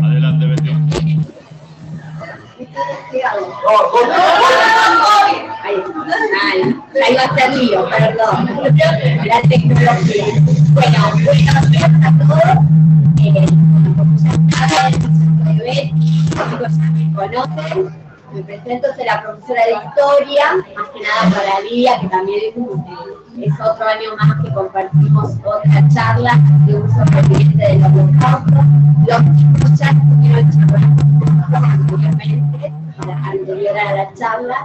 Adelante, Betty. Ahí va a ser lío, perdón. La tecnología. Bueno, buenos días a todos. Como ya saben, soy Betty, los chicos ya me conocen. Me presento, soy la profesora de historia, más que nada para Lidia, que también es otro año más que compartimos otra charla de uso permanente del holocausto. Los chicos ya estuvieron charlando anteriormente, anterior a la charla.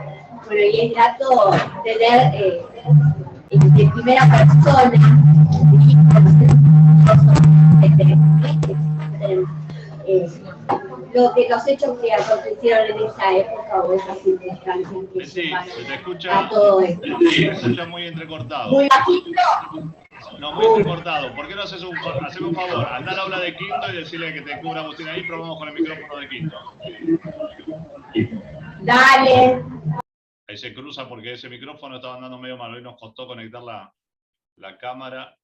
Bueno, y es grato tener en primera persona los hechos que acontecieron en esa época o esas circunstancias que llevaron a todo esto. Se escucha muy entrecortado. Muy bajito. No, muy entrecortado. ¿Por qué no haces un favor? Andá al aula de quinto y decirle que te cubra Agustín ahí, probamos con el micrófono de quinto. Dale. Ahí se cruza porque ese micrófono estaba andando medio mal. Hoy nos costó conectar la cámara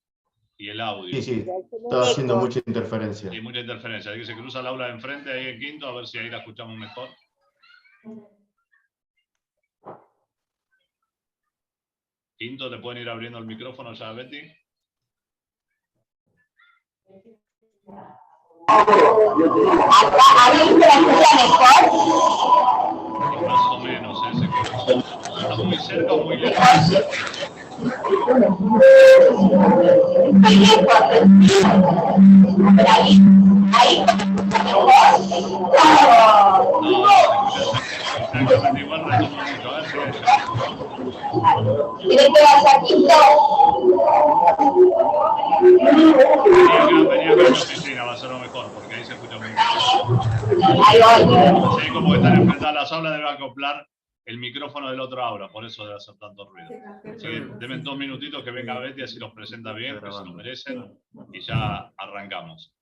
y el audio. Sí, sí, estaba haciendo mucha interferencia. Sí, mucha interferencia. Así que se cruza el aula de enfrente ahí en quinto, a ver si ahí la escuchamos mejor. Quinto, ¿te pueden ir abriendo el micrófono ya, Betty? ¿Alguien se la escucha mejor? Más o menos, se cruza. ¿Está muy cerca o muy lejos? Ahí. Exactamente igual, retoma mucho. A ver si hay. ¿Quieres que vaya aquí? Venía acá en la oficina, va a ser lo mejor, porque ahí se escucha muy bien. Ahí voy. Sí, como están enfrentadas las aulas, debe acoplar el micrófono del otro aula, por eso debe hacer tanto ruido. Así que denme 2 minutitos que venga Betty, así los presenta bien, que se lo merecen, y ya arrancamos.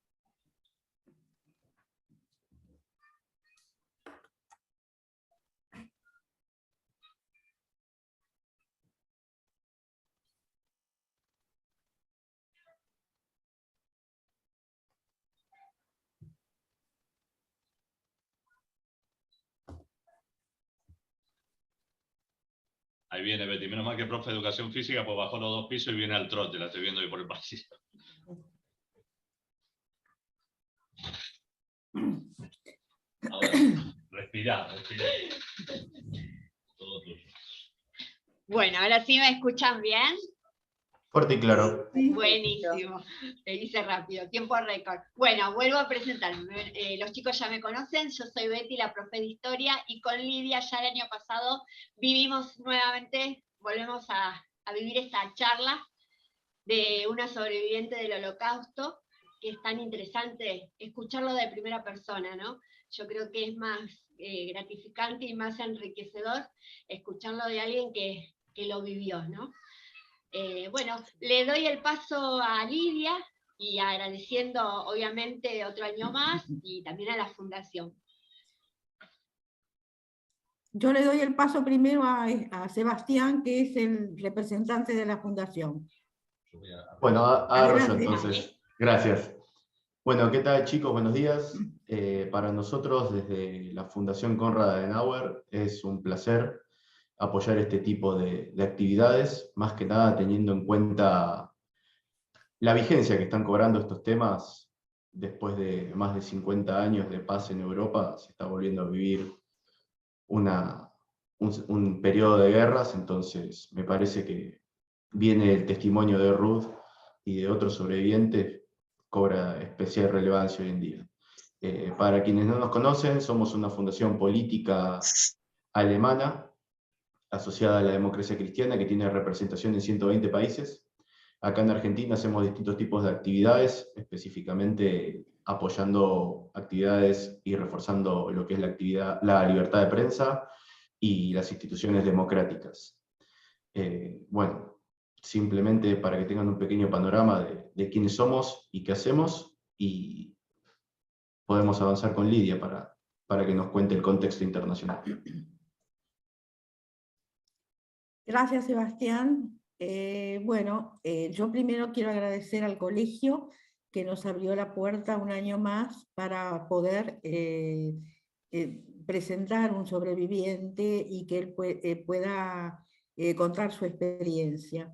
Ahí viene Betty, menos mal que profe de educación física, pues bajó los 2 pisos y viene al trote, la estoy viendo ahí por el pasillo. Ahora, respirá. Todo tuyo. Bueno, ahora sí me escuchan bien. Fuerte y claro. Buenísimo, te hice rápido, tiempo récord. Bueno, vuelvo a presentarme. Los chicos ya me conocen, yo soy Betty, la profe de historia, y con Lidia ya el año pasado vivimos nuevamente, volvemos a vivir esta charla de una sobreviviente del Holocausto, que es tan interesante escucharlo de primera persona, ¿no? Yo creo que es más gratificante y más enriquecedor escucharlo de alguien que lo vivió, ¿no? Bueno, le doy el paso a Lidia y agradeciendo obviamente otro año más y también a la Fundación. Yo le doy el paso primero a Sebastián, que es el representante de la Fundación. Bueno, agarro yo entonces. Gracias. Bueno, ¿qué tal chicos? Buenos días. Para nosotros desde la Fundación Konrad Adenauer es un placer apoyar este tipo de actividades, más que nada teniendo en cuenta la vigencia que están cobrando estos temas. Después de más de 50 años de paz en Europa, se está volviendo a vivir un periodo de guerras, entonces me parece que viene el testimonio de Ruth y de otros sobrevivientes, cobra especial relevancia hoy en día. Para quienes no nos conocen, somos una fundación política alemana, asociada a la democracia cristiana, que tiene representación en 120 países. Acá en Argentina hacemos distintos tipos de actividades, específicamente apoyando actividades y reforzando lo que es la libertad de prensa y las instituciones democráticas. Bueno, simplemente para que tengan un pequeño panorama de quiénes somos y qué hacemos, y podemos avanzar con Lidia para que nos cuente el contexto internacional. Gracias, Sebastián. Bueno, yo primero quiero agradecer al colegio que nos abrió la puerta un año más para poder presentar un sobreviviente y que él pueda contar su experiencia.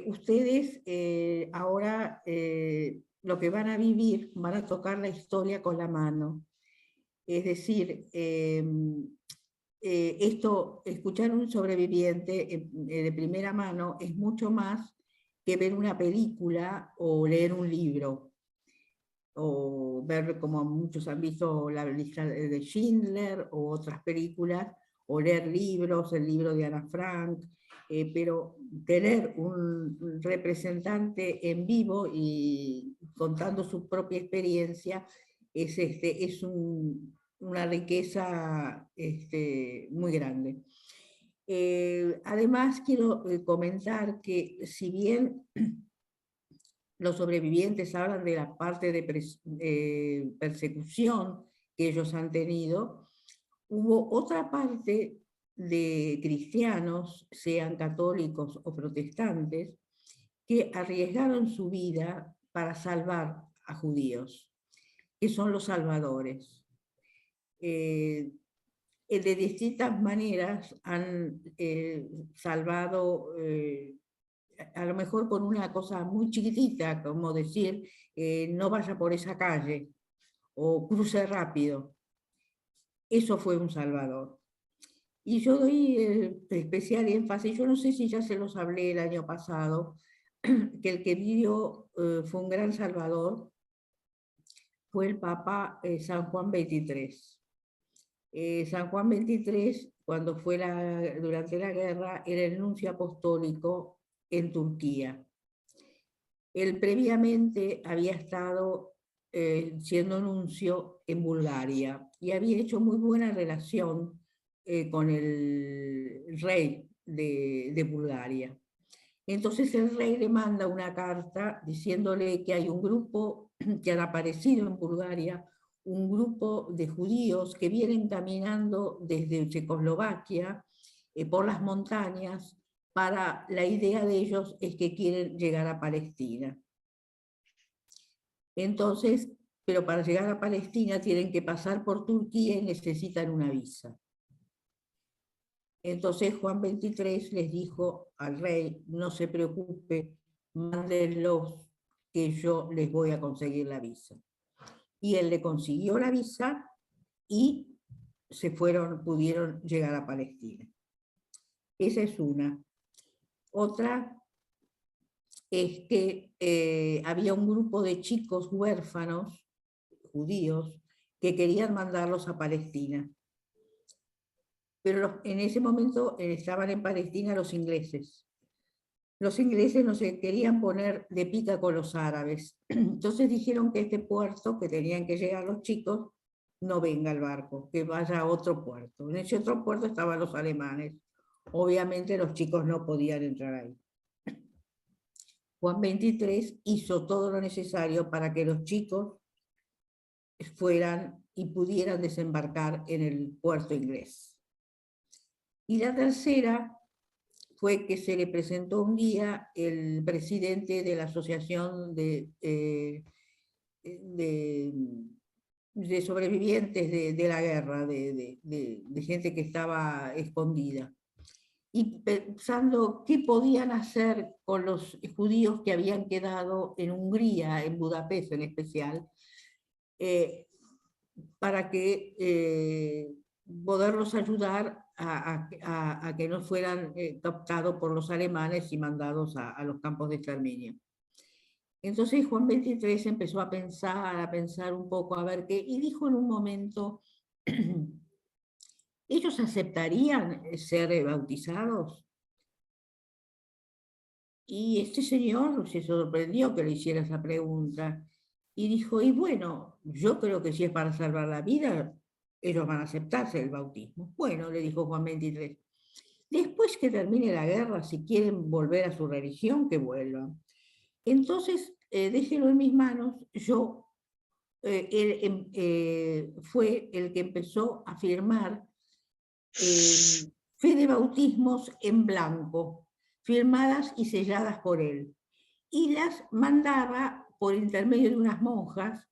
Ustedes ahora lo que van a vivir, van a tocar la historia con la mano. Es decir, escuchar un sobreviviente de primera mano es mucho más que ver una película o leer un libro, o ver, como muchos han visto, la lista de Schindler o otras películas, o leer libros, el libro de Ana Frank, pero tener un representante en vivo y contando su propia experiencia es una riqueza muy grande. Además, quiero comentar que si bien los sobrevivientes hablan de la parte de persecución que ellos han tenido, hubo otra parte de cristianos, sean católicos o protestantes, que arriesgaron su vida para salvar a judíos, que son los salvadores. De distintas maneras han salvado, a lo mejor con una cosa muy chiquitita, como decir, no vaya por esa calle, o cruce rápido. Eso fue un salvador. Y yo doy especial énfasis, yo no sé si ya se los hablé el año pasado, que el que vivió fue un gran salvador, fue el Papa San Juan XXIII. San Juan XXIII, cuando fue durante la guerra, era el nuncio apostólico en Turquía. Él previamente había estado siendo nuncio en Bulgaria y había hecho muy buena relación con el rey de Bulgaria. Entonces el rey le manda una carta diciéndole que hay un grupo que han aparecido en Bulgaria, un grupo de judíos que vienen caminando desde Checoslovaquia por las montañas. La idea de ellos es que quieren llegar a Palestina. Entonces, pero para llegar a Palestina tienen que pasar por Turquía y necesitan una visa. Entonces Juan XXIII les dijo al rey, no se preocupe, mándenlos que yo les voy a conseguir la visa. Y él le consiguió la visa y pudieron llegar a Palestina. Esa es una. Otra es que había un grupo de chicos huérfanos, judíos, que querían mandarlos a Palestina. Pero en ese momento estaban en Palestina los ingleses. Los ingleses no se querían poner de pica con los árabes. Entonces dijeron que este puerto, que tenían que llegar los chicos, no venga el barco, que vaya a otro puerto. En ese otro puerto estaban los alemanes. Obviamente los chicos no podían entrar ahí. Juan XXIII hizo todo lo necesario para que los chicos fueran y pudieran desembarcar en el puerto inglés. Y la tercera fue que se le presentó un día el presidente de la Asociación de sobrevivientes de la guerra, de gente que estaba escondida. Y pensando qué podían hacer con los judíos que habían quedado en Hungría, en Budapest en especial, para que poderlos ayudar a que no fueran captados por los alemanes y mandados a los campos de exterminio. Entonces Juan XXIII empezó a pensar un poco, a ver qué, y dijo en un momento, ¿ellos aceptarían ser bautizados? Y este señor se sorprendió que le hiciera esa pregunta, y dijo, y bueno, yo creo que si es para salvar la vida, ellos van a aceptarse el bautismo. Bueno, le dijo Juan XXIII, después que termine la guerra, si quieren volver a su religión, que vuelvan. Entonces, déjenlo en mis manos. Él fue el que empezó a firmar fe de bautismos en blanco, firmadas y selladas por él, y las mandaba por intermedio de unas monjas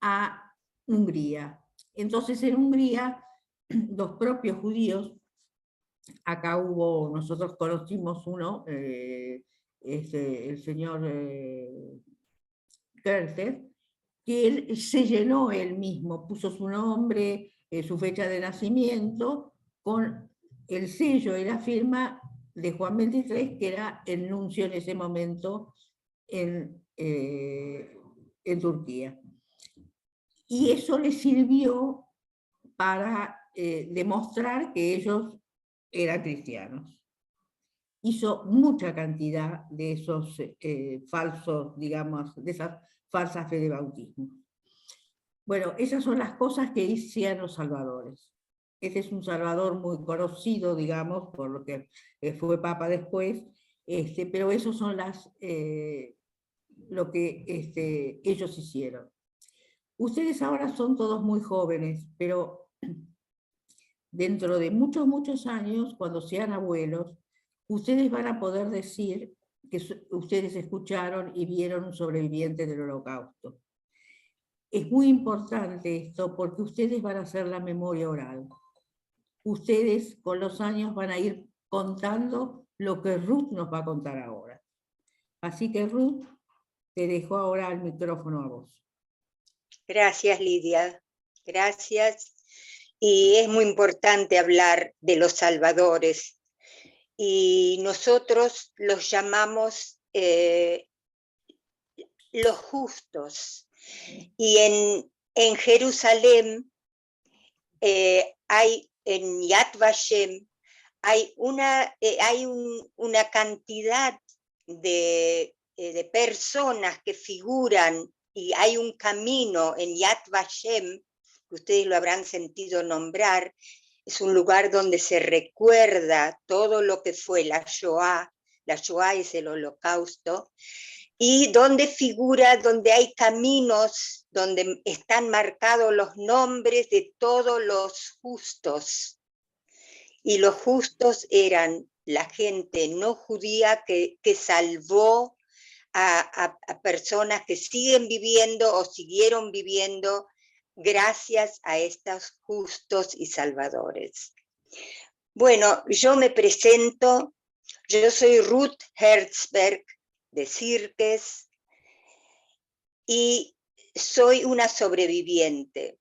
a Hungría. Entonces en Hungría los propios judíos, acá nosotros conocimos uno, el señor Kerter, que él se llenó él mismo, puso su nombre, su fecha de nacimiento, con el sello y la firma de Juan XXIII, que era el nuncio en ese momento en Turquía. Y eso le sirvió para demostrar que ellos eran cristianos. Hizo mucha cantidad de esos falsos, digamos, de esas falsas fe de bautismo. Bueno, esas son las cosas que hicieron los salvadores. Este es un salvador muy conocido, digamos, por lo que fue papa después, pero esos son lo que ellos hicieron. Ustedes ahora son todos muy jóvenes, pero dentro de muchos, muchos años, cuando sean abuelos, ustedes van a poder decir que ustedes escucharon y vieron un sobreviviente del Holocausto. Es muy importante esto porque ustedes van a hacer la memoria oral. Ustedes con los años van a ir contando lo que Ruth nos va a contar ahora. Así que Ruth, te dejo ahora el micrófono a vos. Gracias, Lidia. Gracias. Y es muy importante hablar de los salvadores. Y nosotros los llamamos los justos. Y en Jerusalén en Yad Vashem, hay una cantidad de personas que figuran, y hay un camino en Yad Vashem, que ustedes lo habrán sentido nombrar. Es un lugar donde se recuerda todo lo que fue la Shoah. La Shoah es el Holocausto, y donde hay caminos, donde están marcados los nombres de todos los justos. Y los justos eran la gente no judía que salvó a personas que siguen viviendo o siguieron viviendo gracias a estos justos y salvadores. Bueno, yo me presento, yo soy Ruth Herzberg de Sirkes y soy una sobreviviente.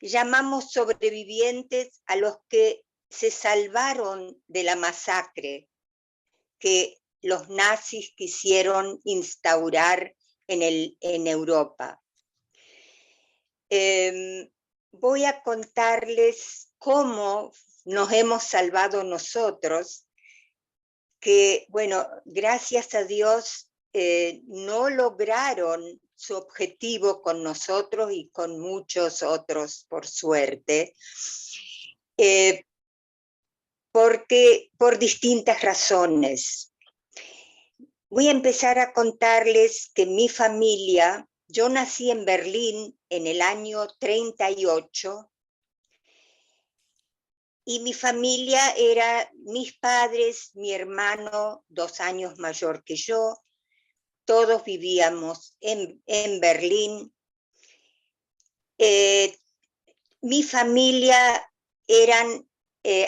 Llamamos sobrevivientes a los que se salvaron de la masacre que los nazis quisieron instaurar en Europa. Voy a contarles cómo nos hemos salvado nosotros, que, bueno, gracias a Dios no lograron su objetivo con nosotros y con muchos otros, por suerte, porque por distintas razones. Voy a empezar a contarles que mi familia, yo nací en Berlín en el año 38, y mi familia era mis padres, mi hermano, 2 años mayor que yo, todos vivíamos en Berlín. Mi familia eran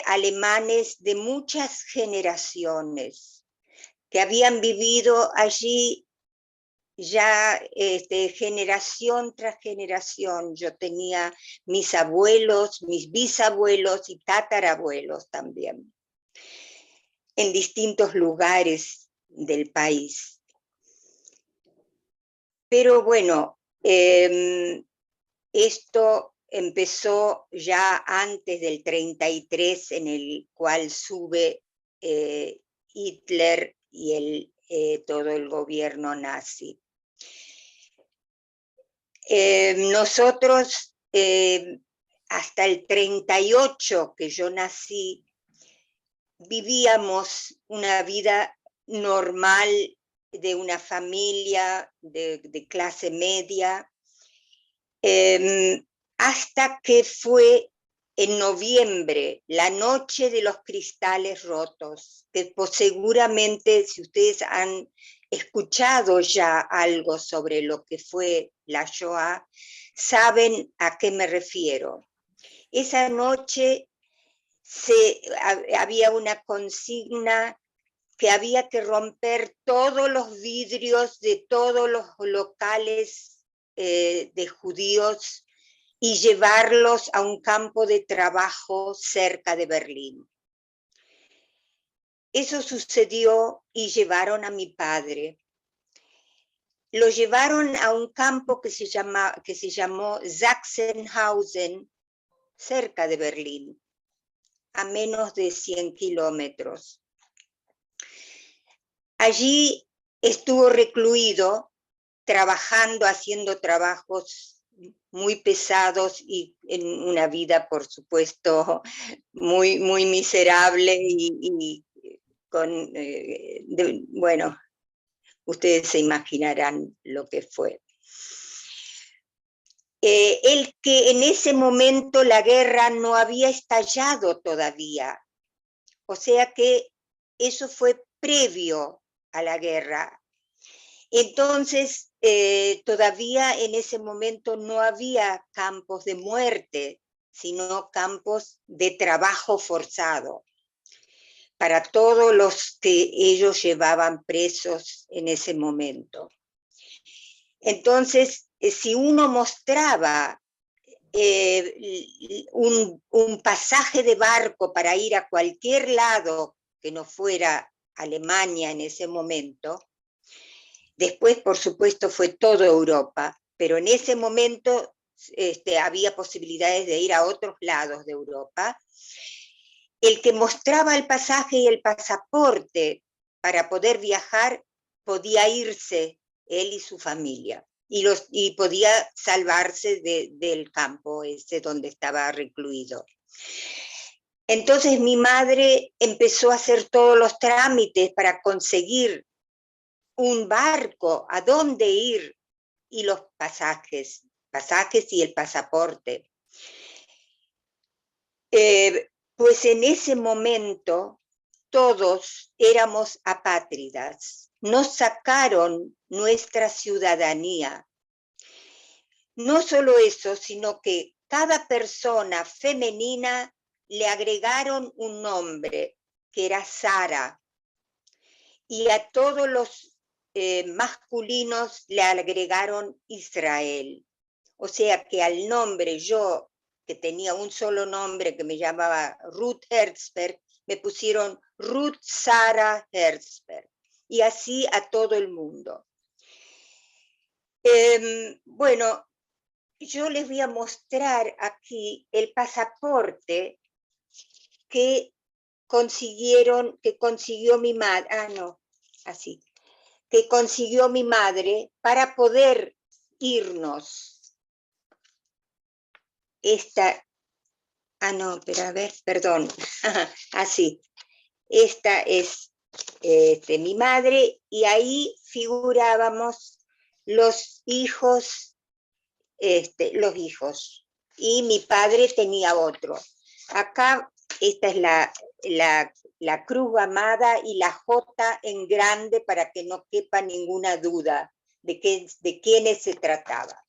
alemanes de muchas generaciones que habían vivido allí ya generación tras generación. Yo tenía mis abuelos, mis bisabuelos y tatarabuelos también, en distintos lugares del país. Pero bueno, esto empezó ya antes del 33, en el cual sube Hitler y todo el gobierno nazi. Nosotros, hasta el 38 que yo nací, vivíamos una vida normal de una familia de clase media, hasta que fue en noviembre, la noche de los cristales rotos, que pues seguramente si ustedes han escuchado ya algo sobre lo que fue la Shoah, saben a qué me refiero. Esa noche había una consigna que había que romper todos los vidrios de todos los locales de judíos y llevarlos a un campo de trabajo cerca de Berlín. Eso sucedió y llevaron a mi padre. Lo llevaron a un campo que se llamó Sachsenhausen, cerca de Berlín, a menos de 100 kilómetros. Allí estuvo recluido, trabajando, haciendo trabajos muy pesados y en una vida, por supuesto, muy, muy miserable y con, bueno, ustedes se imaginarán lo que fue. El que en ese momento la guerra no había estallado todavía, o sea que eso fue previo a la guerra. Entonces, todavía en ese momento no había campos de muerte, sino campos de trabajo forzado para todos los que ellos llevaban presos en ese momento. Entonces, si uno mostraba un pasaje de barco para ir a cualquier lado que no fuera Alemania en ese momento, después, por supuesto, fue toda Europa, pero en ese momento había posibilidades de ir a otros lados de Europa. El que mostraba el pasaje y el pasaporte para poder viajar podía irse, él y su familia, y podía salvarse del campo ese donde estaba recluido. Entonces mi madre empezó a hacer todos los trámites para conseguir un barco, a dónde ir, y los pasajes y el pasaporte. Pues en ese momento todos éramos apátridas, nos sacaron nuestra ciudadanía. No solo eso, sino que cada persona femenina le agregaron un nombre, que era Sara, y a todos los masculinos le agregaron Israel. O sea que al nombre, yo que tenía un solo nombre que me llamaba Ruth Herzberg, me pusieron Ruth Sara Herzberg, y así a todo el mundo. Bueno, yo les voy a mostrar aquí el pasaporte que consiguió mi madre, que consiguió mi madre para poder irnos. Perdón, así. Esta es mi madre, y ahí figurábamos los hijos, y mi padre tenía otro. Acá esta es la cruz amada y la J en grande para que no quepa ninguna duda de quiénes se trataba.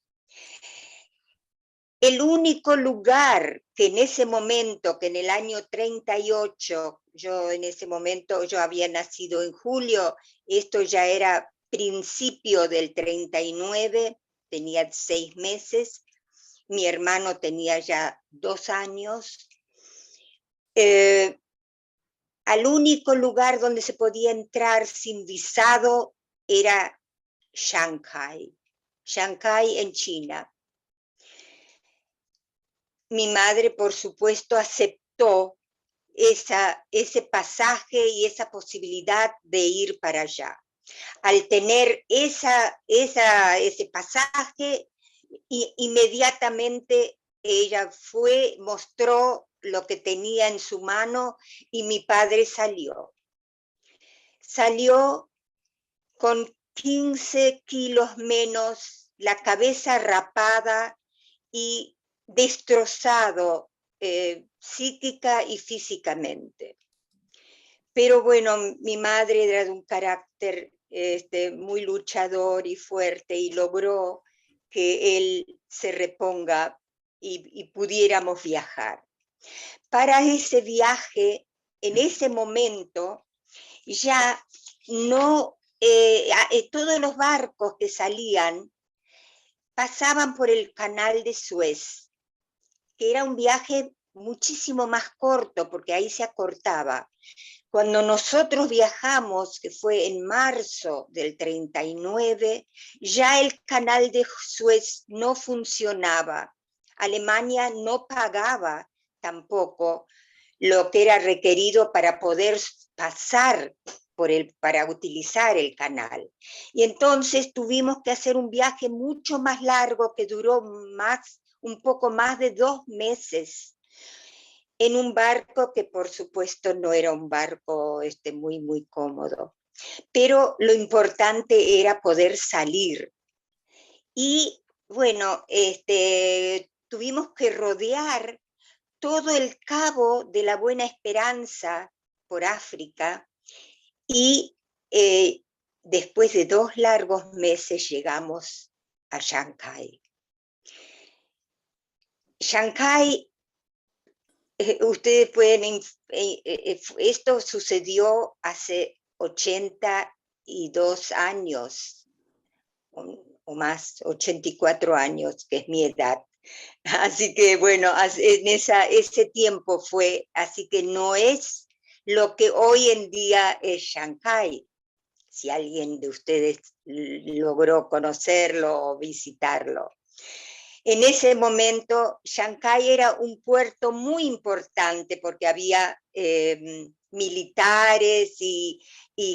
El único lugar que en ese momento, que en el año 38, yo había nacido en julio, esto ya era principio del 39, tenía 6 meses, mi hermano tenía ya 2 años. Al único lugar donde se podía entrar sin visado era Shanghái en China. Mi madre, por supuesto, aceptó ese pasaje y esa posibilidad de ir para allá. Al tener ese pasaje, inmediatamente ella mostró lo que tenía en su mano, y mi padre salió. Salió con 15 kilos menos, la cabeza rapada y destrozado psíquica y físicamente. Pero bueno, mi madre era de un carácter muy luchador y fuerte y logró que él se reponga y pudiéramos viajar. Para ese viaje, en ese momento, ya no, todos los barcos que salían pasaban por el canal de Suez, que era un viaje muchísimo más corto, porque ahí se acortaba. Cuando nosotros viajamos, que fue en marzo del 39, ya el canal de Suez no funcionaba. Alemania no pagaba tampoco lo que era requerido para poder pasar para utilizar el canal. Y entonces tuvimos que hacer un viaje mucho más largo que duró un poco más de 2 meses, en un barco que por supuesto no era un barco muy, muy cómodo. Pero lo importante era poder salir. Y bueno, tuvimos que rodear todo el Cabo de la Buena Esperanza por África y después de 2 largos meses llegamos a Shanghái. Shanghái, ustedes pueden, esto sucedió hace 82 años o más, 84 años, que es mi edad. Así que bueno, en ese tiempo fue, así que no es lo que hoy en día es Shanghái, si alguien de ustedes logró conocerlo o visitarlo. En ese momento, Shanghái era un puerto muy importante porque había militares y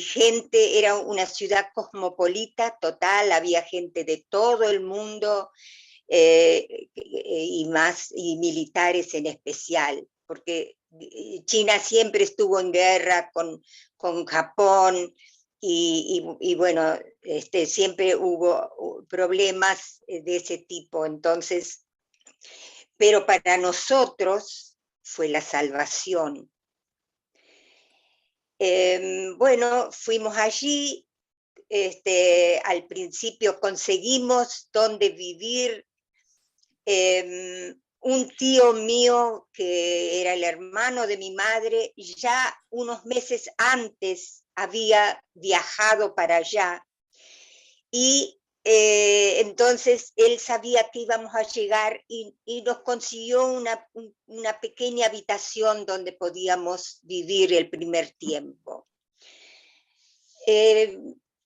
gente, era una ciudad cosmopolita total, había gente de todo el mundo, y militares en especial, porque China siempre estuvo en guerra con Japón, y bueno, siempre hubo problemas de ese tipo. Entonces, pero para nosotros fue la salvación. Bueno, fuimos allí, al principio conseguimos dónde vivir. Un tío mío, que era el hermano de mi madre, ya unos meses antes había viajado para allá, y entonces él sabía que íbamos a llegar y nos consiguió una pequeña habitación donde podíamos vivir el primer tiempo.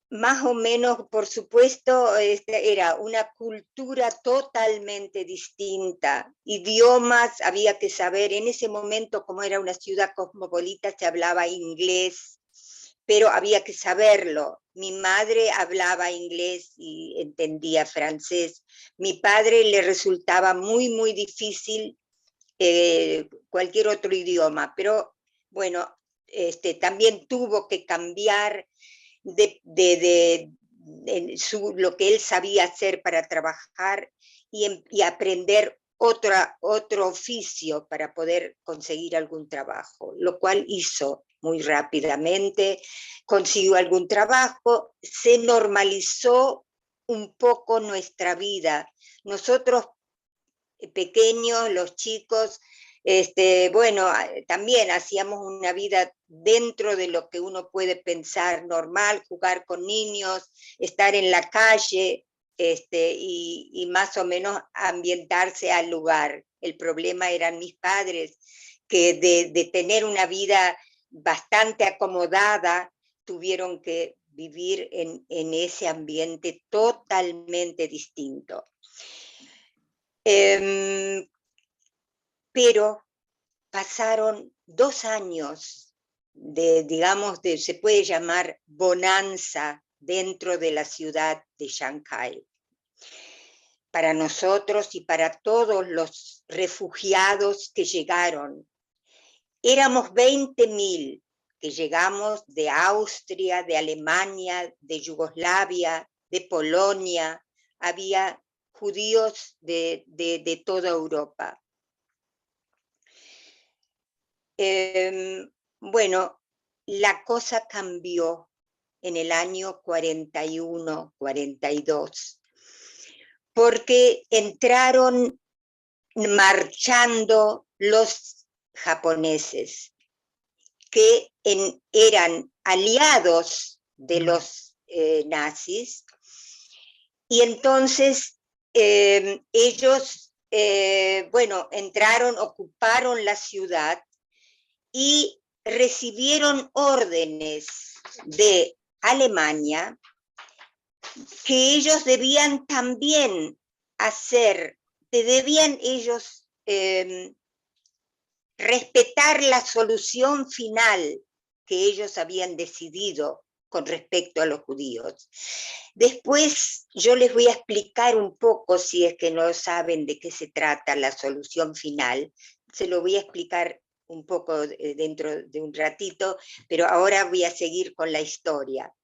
Más o menos, por supuesto, era una cultura totalmente distinta, idiomas había que saber. En ese momento, como era una ciudad cosmopolita, se hablaba inglés, pero había que saberlo. Mi madre hablaba inglés y entendía francés. Mi padre le resultaba muy, muy difícil cualquier otro idioma, pero bueno, también tuvo que cambiar lo que él sabía hacer para trabajar y aprender otro oficio para poder conseguir algún trabajo, lo cual hizo muy rápidamente, consiguió algún trabajo, se normalizó un poco nuestra vida. Nosotros pequeños, los chicos, bueno, también hacíamos una vida dentro de lo que uno puede pensar normal, jugar con niños, estar en la calle, y más o menos ambientarse al lugar. El problema eran mis padres, que de tener una vida bastante acomodada, tuvieron que vivir en ese ambiente totalmente distinto. Pero pasaron 2 años digamos, se puede llamar bonanza dentro de la ciudad de Shanghái. Para nosotros y para todos los refugiados que llegaron. Éramos 20.000 que llegamos de Austria, de Alemania, de Yugoslavia, de Polonia. Había judíos de toda Europa. Bueno, la cosa cambió en el año 41, 42, porque entraron marchando los japoneses, que eran aliados de los nazis, y entonces ellos, bueno, entraron, ocuparon la ciudad y recibieron órdenes de Alemania que ellos debían también hacer, debían ellos respetar la solución final que ellos habían decidido con respecto a los judíos. Después yo les voy a explicar un poco, si es que no saben de qué se trata la solución final, se lo voy a explicar un poco dentro de un ratito, pero ahora voy a seguir con la historia.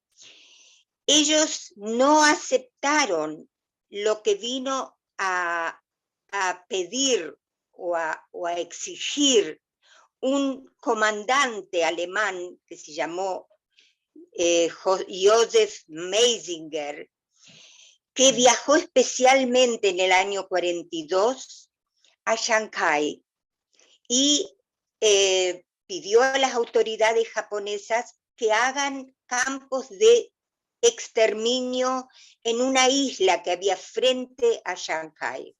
Ellos no aceptaron lo que vino a pedir o a exigir un comandante alemán que se llamó Joseph Meisinger, que viajó especialmente en el año 42 a Shanghái y pidió a las autoridades japonesas que hagan campos de exterminio en una isla que había frente a Shanghái.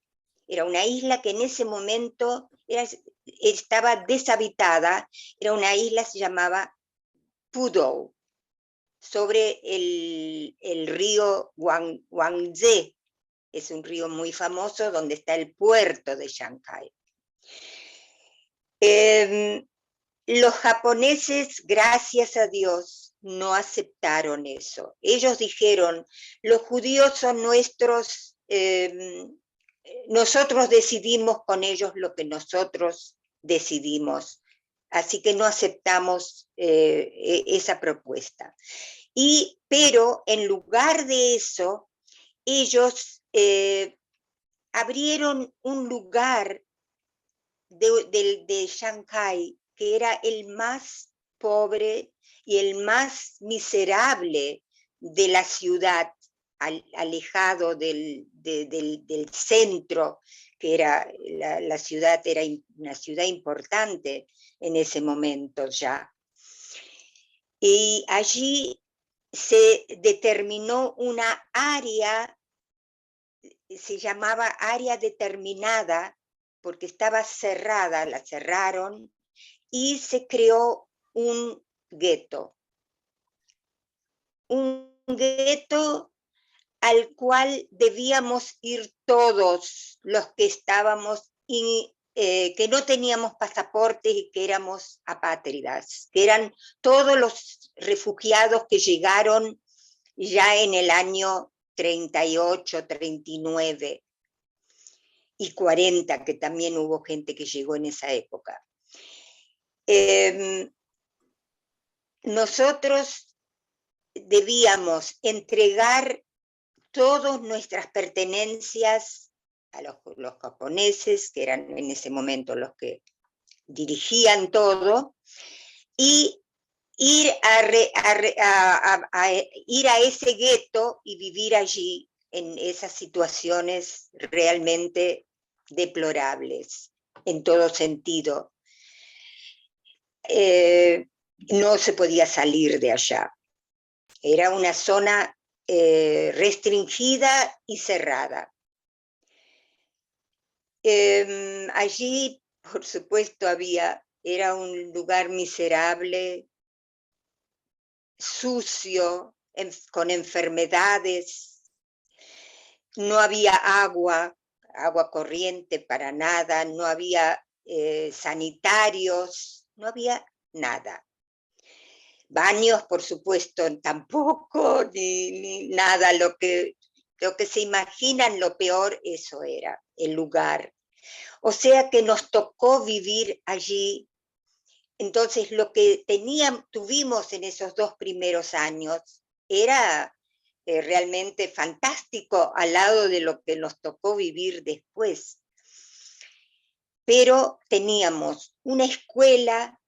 Era una isla que en ese momento estaba deshabitada, era una isla, se llamaba Pudong, sobre el río Yangtze, es un río muy famoso donde está el puerto de Shanghái. Los japoneses, gracias a Dios, no aceptaron eso. Ellos dijeron, los judíos son nuestros, nosotros decidimos con ellos lo que nosotros decidimos, así que no aceptamos esa propuesta. Pero en lugar de eso, ellos abrieron un lugar de Shanghái que era el más pobre y el más miserable de la ciudad, alejado del centro, que era la ciudad, era una ciudad importante en ese momento ya. Y allí se determinó una área, se llamaba área determinada, porque estaba cerrada, la cerraron, y se creó un gueto. Un gueto al cual debíamos ir todos los que estábamos, que no teníamos pasaportes y que éramos apátridas, que eran todos los refugiados que llegaron ya en el año 38, 39 y 40, que también hubo gente que llegó en esa época. Nosotros debíamos entregar todas nuestras pertenencias a los japoneses, que eran en ese momento los que dirigían todo, y ir a ese gueto y vivir allí en esas situaciones realmente deplorables, en todo sentido. No se podía salir de allá. Era una zona restringida y cerrada. Allí, por supuesto, era un lugar miserable, sucio, con enfermedades. No había agua corriente para nada, no había sanitarios, no había nada. Baños, por supuesto, tampoco, ni nada. Lo que se imaginan, lo peor, eso era el lugar. O sea que nos tocó vivir allí. Entonces lo que tuvimos en esos 2 primeros años era realmente fantástico al lado de lo que nos tocó vivir después. Pero teníamos una escuela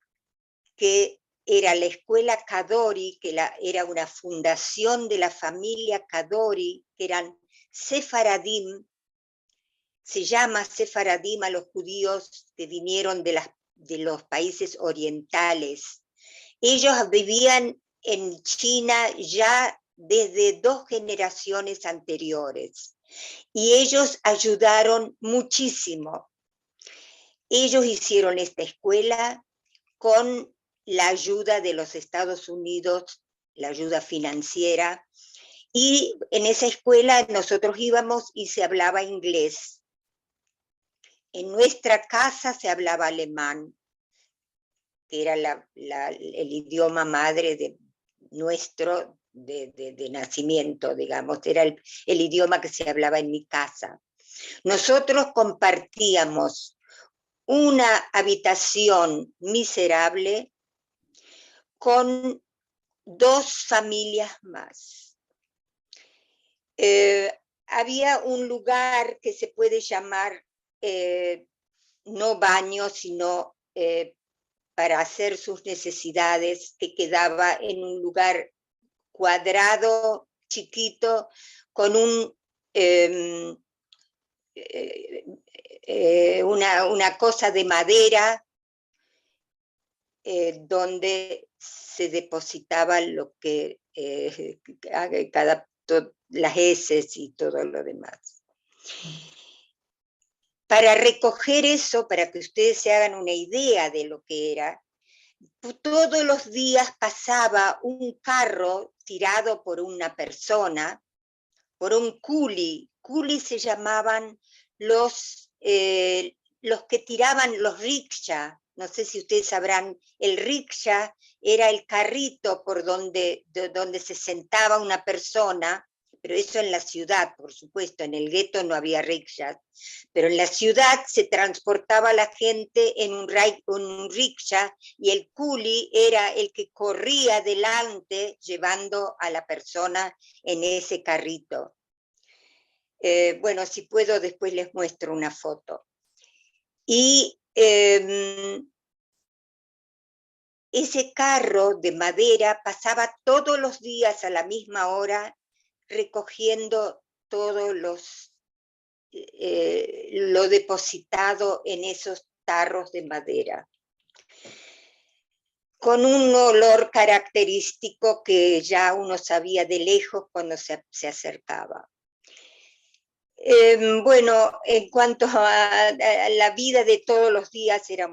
que era la escuela Kadori, que era una fundación de la familia Kadori, que eran sefaradim. Se llama sefaradim a los judíos que vinieron de los países orientales. Ellos vivían en China ya desde 2 generaciones anteriores y ellos ayudaron muchísimo. Ellos hicieron esta escuela con la ayuda de los Estados Unidos, la ayuda financiera, y en esa escuela nosotros íbamos y se hablaba inglés. En nuestra casa se hablaba alemán, que era el idioma madre de nuestro, de nacimiento, digamos, era el idioma que se hablaba en mi casa. Nosotros compartíamos una habitación miserable con 2 familias más. Había un lugar que se puede llamar no baño, sino para hacer sus necesidades, que quedaba en un lugar cuadrado, chiquito, con una cosa de madera donde se depositaba lo que las heces y todo lo demás. Para recoger eso, para que ustedes se hagan una idea de lo que era, todos los días pasaba un carro tirado por una persona, por un culi. Culi se llamaban los que tiraban los rickshaw. No sé si ustedes sabrán, el rickshaw era el carrito por donde se sentaba una persona, pero eso en la ciudad, por supuesto, en el gueto no había rickshaw, pero en la ciudad se transportaba la gente en un rickshaw y el culi era el que corría delante llevando a la persona en ese carrito. Bueno, si puedo después les muestro una foto. Y ese carro de madera pasaba todos los días a la misma hora recogiendo todo lo depositado en esos tarros de madera, con un olor característico que ya uno sabía de lejos cuando se acercaba. Bueno, en cuanto a la vida de todos los días era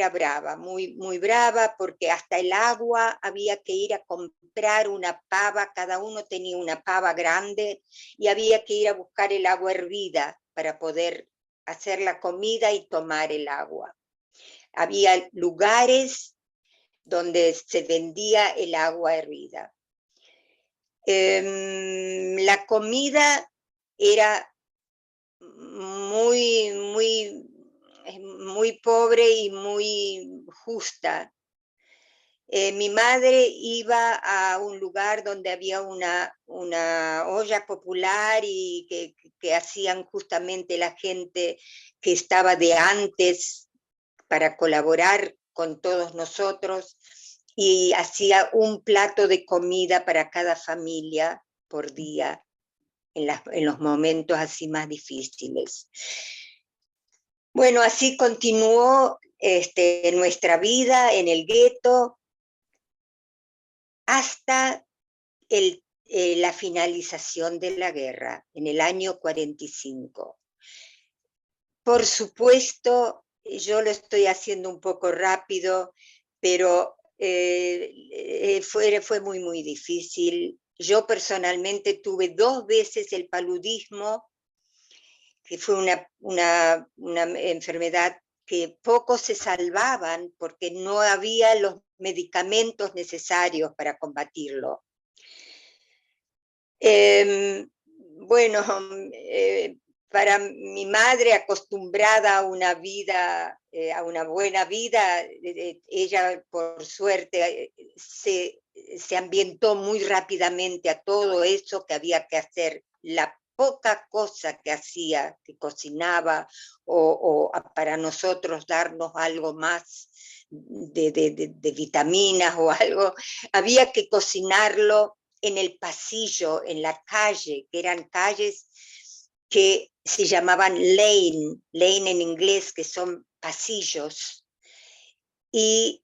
brava, muy, muy brava, porque hasta el agua había que ir a comprar una pava, cada uno tenía una pava grande y había que ir a buscar el agua hervida para poder hacer la comida y tomar el agua. Había lugares donde se vendía el agua hervida. La comida era muy, muy, muy pobre y muy justa. Mi madre iba a un lugar donde había una olla popular y que hacían justamente la gente que estaba de antes para colaborar con todos nosotros, y hacía un plato de comida para cada familia por día en los momentos así más difíciles. Bueno, así continuó nuestra vida en el gueto hasta la finalización de la guerra, en el año 45. Por supuesto, yo lo estoy haciendo un poco rápido, pero fue muy, muy difícil. Yo personalmente tuve 2 veces el paludismo, que fue una enfermedad que pocos se salvaban porque no había los medicamentos necesarios para combatirlo. Bueno, para mi madre, acostumbrada a una vida, a una buena vida, ella por suerte se ambientó muy rápidamente a todo eso que había que hacer. La poca cosa que hacía, que cocinaba, o para nosotros darnos algo más de vitaminas o algo, había que cocinarlo en el pasillo, en la calle, que eran calles que se llamaban lane en inglés, que son pasillos, y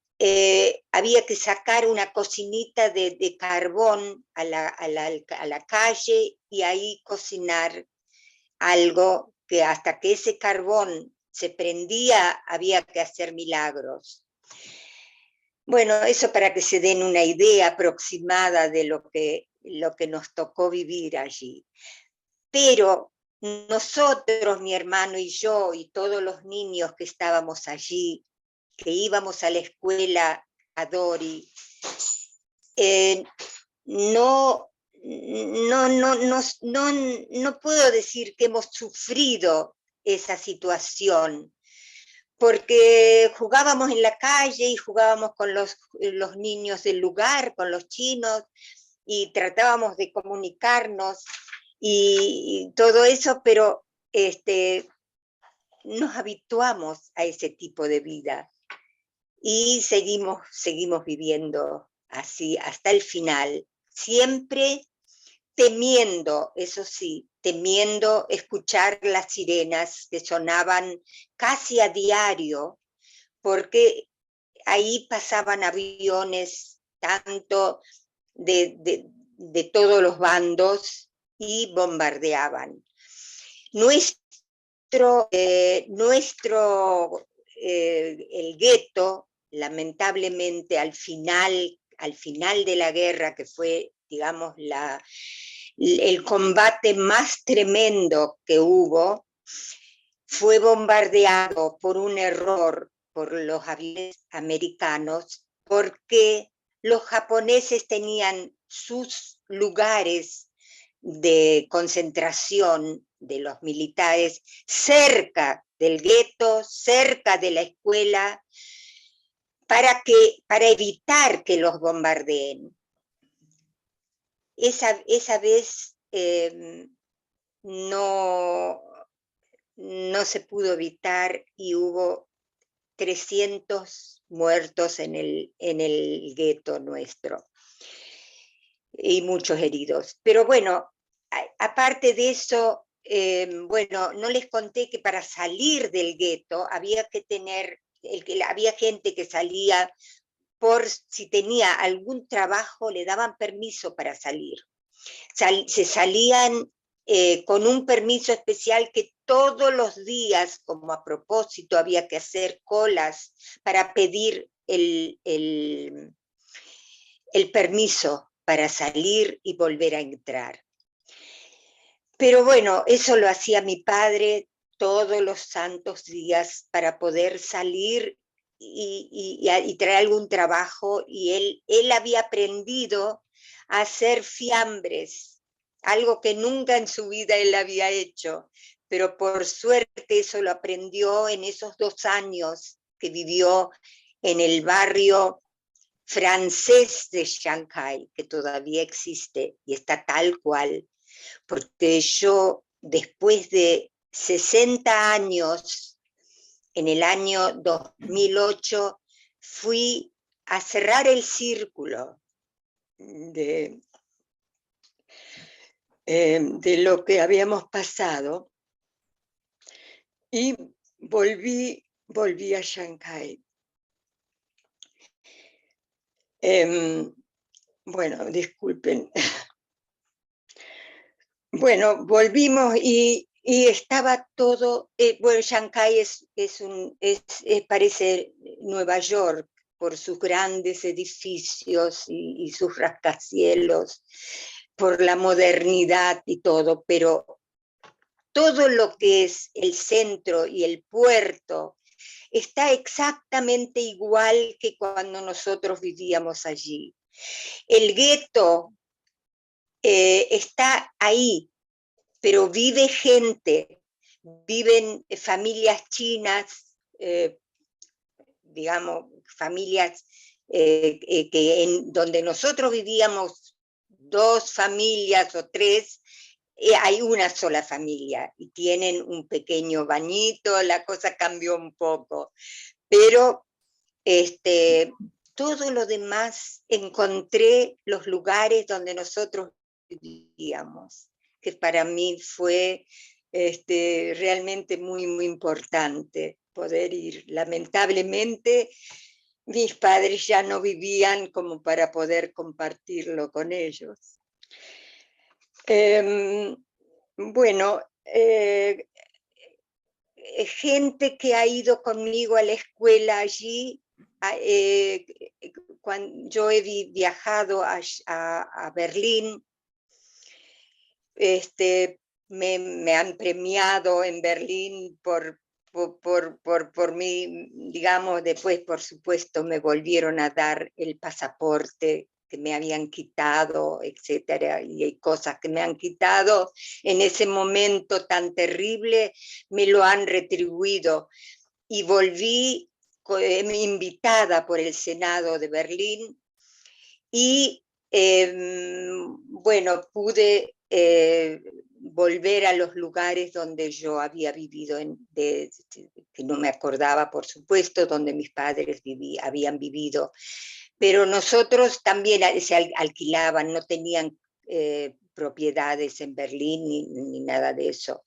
había que sacar una cocinita de carbón a la calle y ahí cocinar algo que hasta que ese carbón se prendía había que hacer milagros. Bueno, eso para que se den una idea aproximada de lo que nos tocó vivir allí. Pero nosotros, mi hermano y yo, y todos los niños que estábamos allí, que íbamos a la escuela a Dori, no puedo decir que hemos sufrido esa situación, porque jugábamos en la calle y jugábamos con los niños del lugar, con los chinos, y tratábamos de comunicarnos y todo eso, pero nos habituamos a ese tipo de vida y seguimos viviendo así hasta el final, siempre temiendo, eso sí, temiendo escuchar las sirenas que sonaban casi a diario, porque ahí pasaban aviones tanto de todos los bandos y bombardeaban. El gueto, lamentablemente al final de la guerra, que fue, digamos, el combate más tremendo que hubo, fue bombardeado por un error por los aviones americanos, porque los japoneses tenían sus lugares de concentración de los militares cerca del gueto, cerca de la escuela, para evitar que los bombardeen. Esa vez no se pudo evitar y hubo 300 muertos en el gueto nuestro y muchos heridos. Pero bueno, aparte de eso, bueno, no les conté que para salir del gueto había gente que salía por si tenía algún trabajo, le daban permiso para salir. Se salían con un permiso especial que todos los días, como a propósito, había que hacer colas para pedir el permiso para salir y volver a entrar. Pero bueno, eso lo hacía mi padre todos los santos días para poder salir y traer algún trabajo, y él había aprendido a hacer fiambres, algo que nunca en su vida él había hecho, pero por suerte eso lo aprendió en esos 2 años que vivió en el barrio francés de Shanghái, que todavía existe y está tal cual, porque yo después de 60 años, en el año 2008, fui a cerrar el círculo de lo que habíamos pasado y volví a Shanghái. Bueno, disculpen. Bueno, volvimos y estaba todo, bueno, Shanghái parece Nueva York por sus grandes edificios y sus rascacielos, por la modernidad y todo, pero todo lo que es el centro y el puerto está exactamente igual que cuando nosotros vivíamos allí. El gueto está ahí, pero vive gente, viven familias chinas, digamos, familias donde nosotros vivíamos 2 familias o 3, hay una sola familia y tienen un pequeño bañito, la cosa cambió un poco, pero todo lo demás encontré los lugares donde nosotros vivíamos, que para mí fue realmente muy, muy importante poder ir. Lamentablemente, mis padres ya no vivían como para poder compartirlo con ellos. Bueno, gente que ha ido conmigo a la escuela allí, cuando yo he viajado a Berlín, me han premiado en Berlín por mí, digamos, después por supuesto me volvieron a dar el pasaporte que me habían quitado, etcétera, y hay cosas que me han quitado en ese momento tan terrible, me lo han retribuido, y volví invitada por el Senado de Berlín, y bueno, pude volver a los lugares donde yo había vivido, que no me acordaba, por supuesto, donde mis padres habían vivido. Pero nosotros también se alquilaban, no tenían propiedades en Berlín ni nada de eso.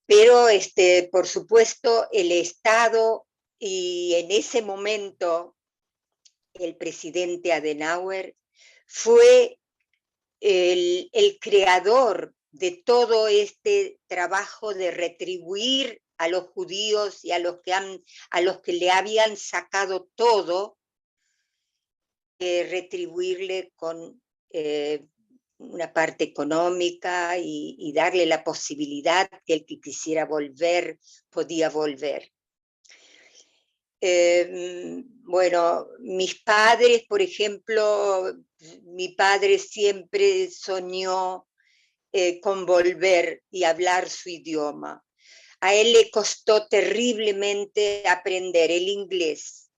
Pero, por supuesto, el Estado, y en ese momento el presidente Adenauer, fue el creador de todo este trabajo de retribuir a los judíos y a los que le habían sacado todo, retribuirle con una parte económica y darle la posibilidad que el que quisiera volver podía volver. Bueno, mis padres, por ejemplo, mi padre siempre soñó con volver y hablar su idioma. A él le costó terriblemente aprender el inglés.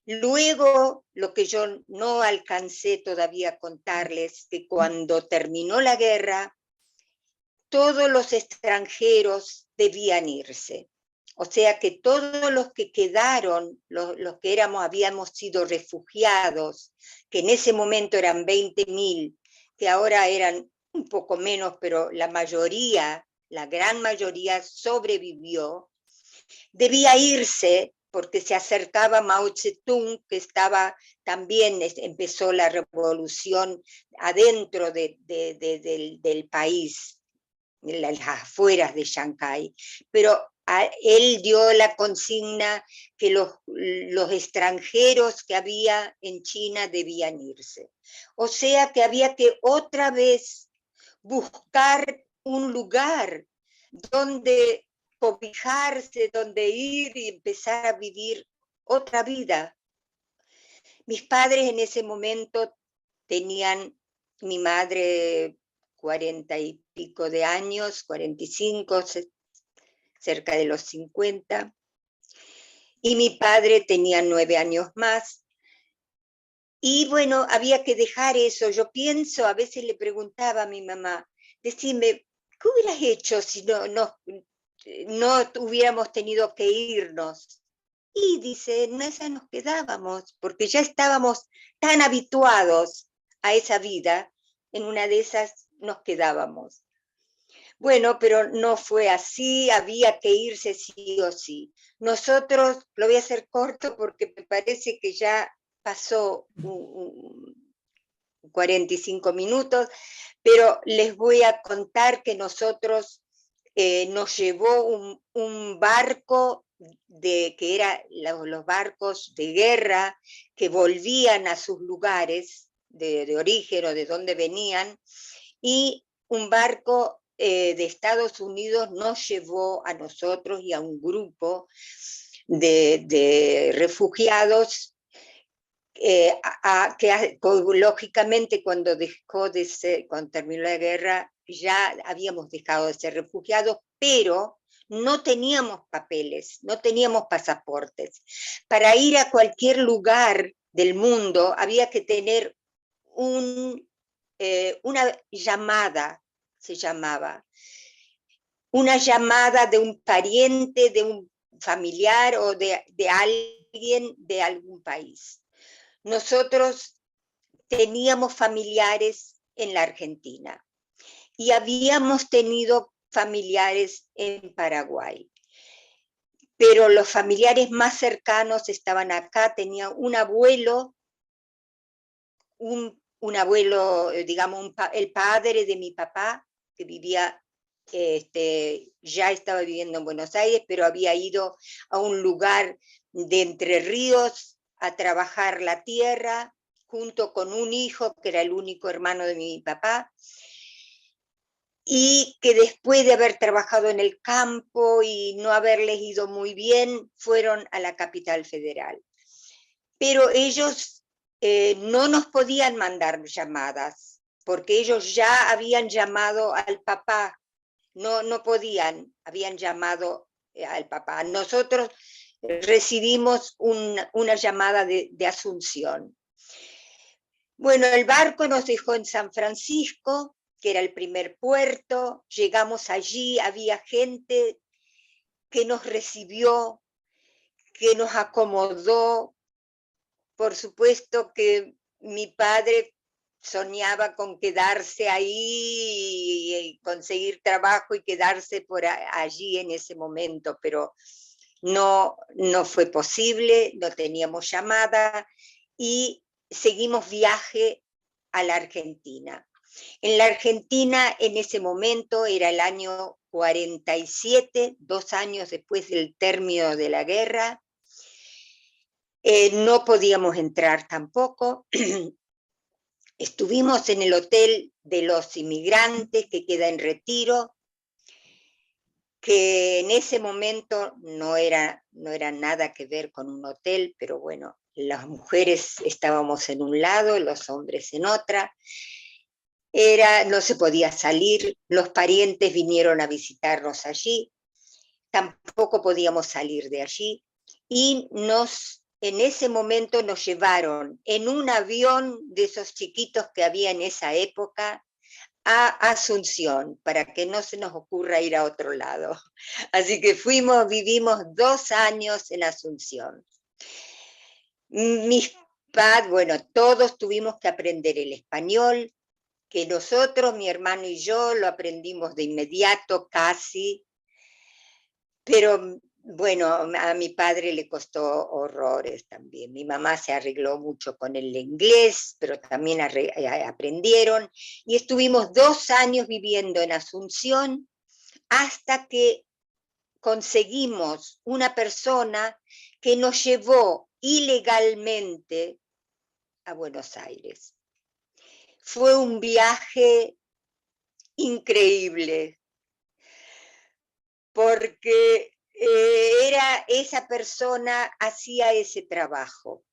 Luego, lo que yo no alcancé todavía a contarles, que cuando terminó la guerra, todos los extranjeros debían irse. O sea que todos los que quedaron, los que habíamos sido refugiados, que en ese momento eran 20.000, que ahora eran un poco menos, pero la mayoría, la gran mayoría sobrevivió, debía irse porque se acercaba Mao Zedong, que estaba también, empezó la revolución adentro del país, en las afueras de Shanghái, pero él dio la consigna que los extranjeros que había en China debían irse. O sea que había que otra vez buscar un lugar donde cobijarse, donde ir y empezar a vivir otra vida. Mis padres en ese momento tenían, mi madre 40 y pico de años, 45, cerca de los 50, y mi padre tenía 9 años más. Y bueno, había que dejar eso. Yo pienso, a veces le preguntaba a mi mamá, decime, ¿qué hubieras hecho si no hubiéramos tenido que irnos? Y dice, en esa nos quedábamos, porque ya estábamos tan habituados a esa vida, en una de esas nos quedábamos. Bueno, pero no fue así, había que irse sí o sí. Nosotros, lo voy a hacer corto porque me parece que ya pasó 45 minutos, pero les voy a contar que nosotros nos llevó un barco que eran los barcos de guerra que volvían a sus lugares de origen o de donde venían, y un barco de Estados Unidos nos llevó a nosotros y a un grupo de refugiados que lógicamente cuando terminó la guerra ya habíamos dejado de ser refugiados, pero no teníamos papeles, no teníamos pasaportes. Para ir a cualquier lugar del mundo había que tener una llamada, se llamaba, una llamada de un pariente, de un familiar o de alguien alguien de algún país. Nosotros teníamos familiares en la Argentina y habíamos tenido familiares en Paraguay, pero los familiares más cercanos estaban acá. Tenía un abuelo, digamos, el padre de mi papá, que vivía, ya estaba viviendo en Buenos Aires, pero había ido a un lugar de Entre Ríos a trabajar la tierra, junto con un hijo, que era el único hermano de mi papá, y que después de haber trabajado en el campo y no haberles ido muy bien, fueron a la capital federal. Pero ellos no nos podían mandar llamadas, porque ellos ya habían llamado al papá, no podían, habían llamado al papá. Nosotros recibimos una llamada de Asunción. Bueno, el barco nos dejó en San Francisco, que era el primer puerto. Llegamos allí, había gente que nos recibió, que nos acomodó. Por supuesto que mi padre soñaba con quedarse ahí y conseguir trabajo y quedarse por allí en ese momento, pero no fue posible, no teníamos llamada y seguimos viaje a la Argentina. En la Argentina, en ese momento, era el año 47, 2 años después del término de la guerra. No podíamos entrar tampoco. Estuvimos en el Hotel de los Inmigrantes, que queda en Retiro, que en ese momento no era nada que ver con un hotel, pero bueno, las mujeres estábamos en un lado, los hombres en otra. No se podía salir, los parientes vinieron a visitarnos allí, tampoco podíamos salir de allí, y en ese momento nos llevaron en un avión de esos chiquitos que había en esa época a Asunción, para que no se nos ocurra ir a otro lado. Así que vivimos 2 años en Asunción. Mis padres, bueno, todos tuvimos que aprender el español, que nosotros, mi hermano y yo, lo aprendimos de inmediato casi, pero bueno, a mi padre le costó horrores también. Mi mamá se arregló mucho con el inglés, pero también aprendieron. Y estuvimos 2 años viviendo en Asunción hasta que conseguimos una persona que nos llevó ilegalmente a Buenos Aires. Fue un viaje increíble, porque esa persona hacía ese trabajo.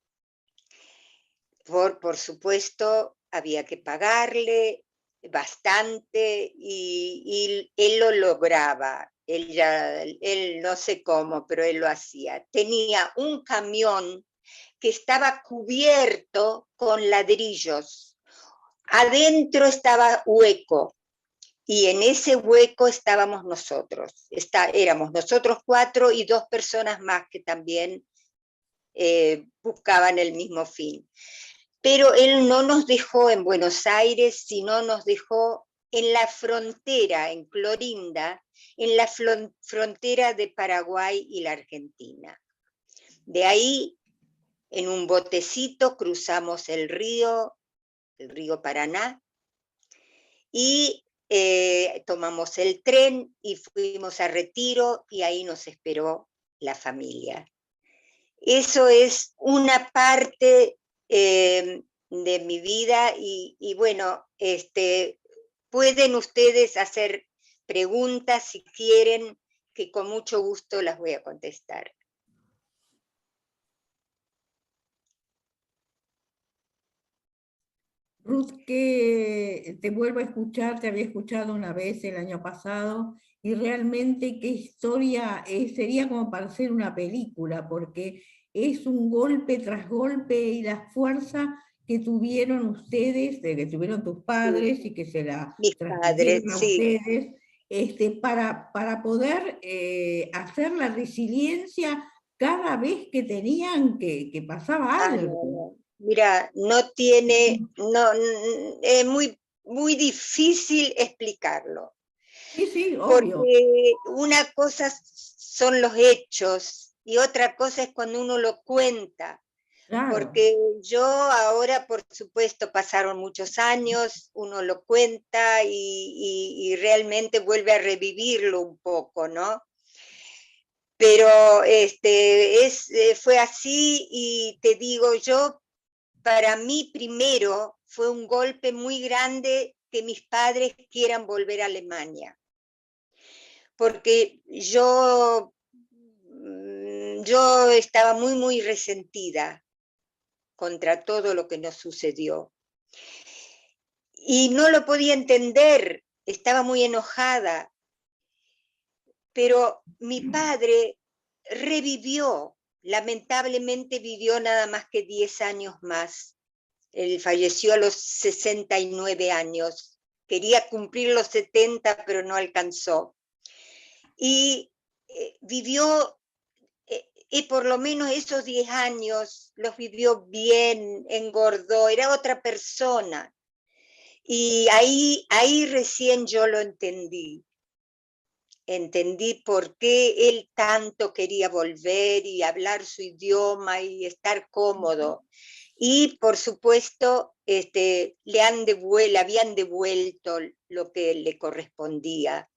Por supuesto, había que pagarle bastante y él lo lograba. Él no sé cómo, pero él lo hacía. Tenía un camión que estaba cubierto con ladrillos. Adentro estaba hueco. Y en ese hueco estábamos nosotros. Éramos nosotros 4 y 2 personas más que también buscaban el mismo fin. Pero él no nos dejó en Buenos Aires, sino nos dejó en la frontera, en Clorinda, en la frontera de Paraguay y la Argentina. De ahí, en un botecito, cruzamos el río Paraná, y tomamos el tren y fuimos a Retiro, y ahí nos esperó la familia. Eso es una parte de mi vida, y bueno, pueden ustedes hacer preguntas si quieren, que con mucho gusto las voy a contestar. Ruth, que te vuelvo a escuchar, te había escuchado una vez el año pasado, y realmente qué historia, sería como para hacer una película, porque es un golpe tras golpe, y la fuerza que tuvieron ustedes, de que tuvieron tus padres y que se la Mis transmitieron padres, a sí. ustedes, para poder hacer la resiliencia cada vez que tenían que pasaba algo. Mira, no tiene, es muy difícil explicarlo. Sí, sí, obvio. Porque una cosa son los hechos y otra cosa es cuando uno lo cuenta. Claro. Porque yo ahora, por supuesto, pasaron muchos años, uno lo cuenta y realmente vuelve a revivirlo un poco, ¿no? Pero fue así y te digo, para mí primero fue un golpe muy grande que mis padres quieran volver a Alemania. Porque yo estaba muy, muy resentida contra todo lo que nos sucedió. Y no lo podía entender, estaba muy enojada. Pero mi padre revivió, lamentablemente vivió nada más que 10 años más. Él falleció a los 69 años. Quería cumplir los 70, pero no alcanzó. Y vivió, y por lo menos esos 10 años los vivió bien, engordó, era otra persona. Y ahí recién yo lo entendí. Entendí por qué él tanto quería volver y hablar su idioma y estar cómodo. Y por supuesto, le habían devuelto lo que le correspondía,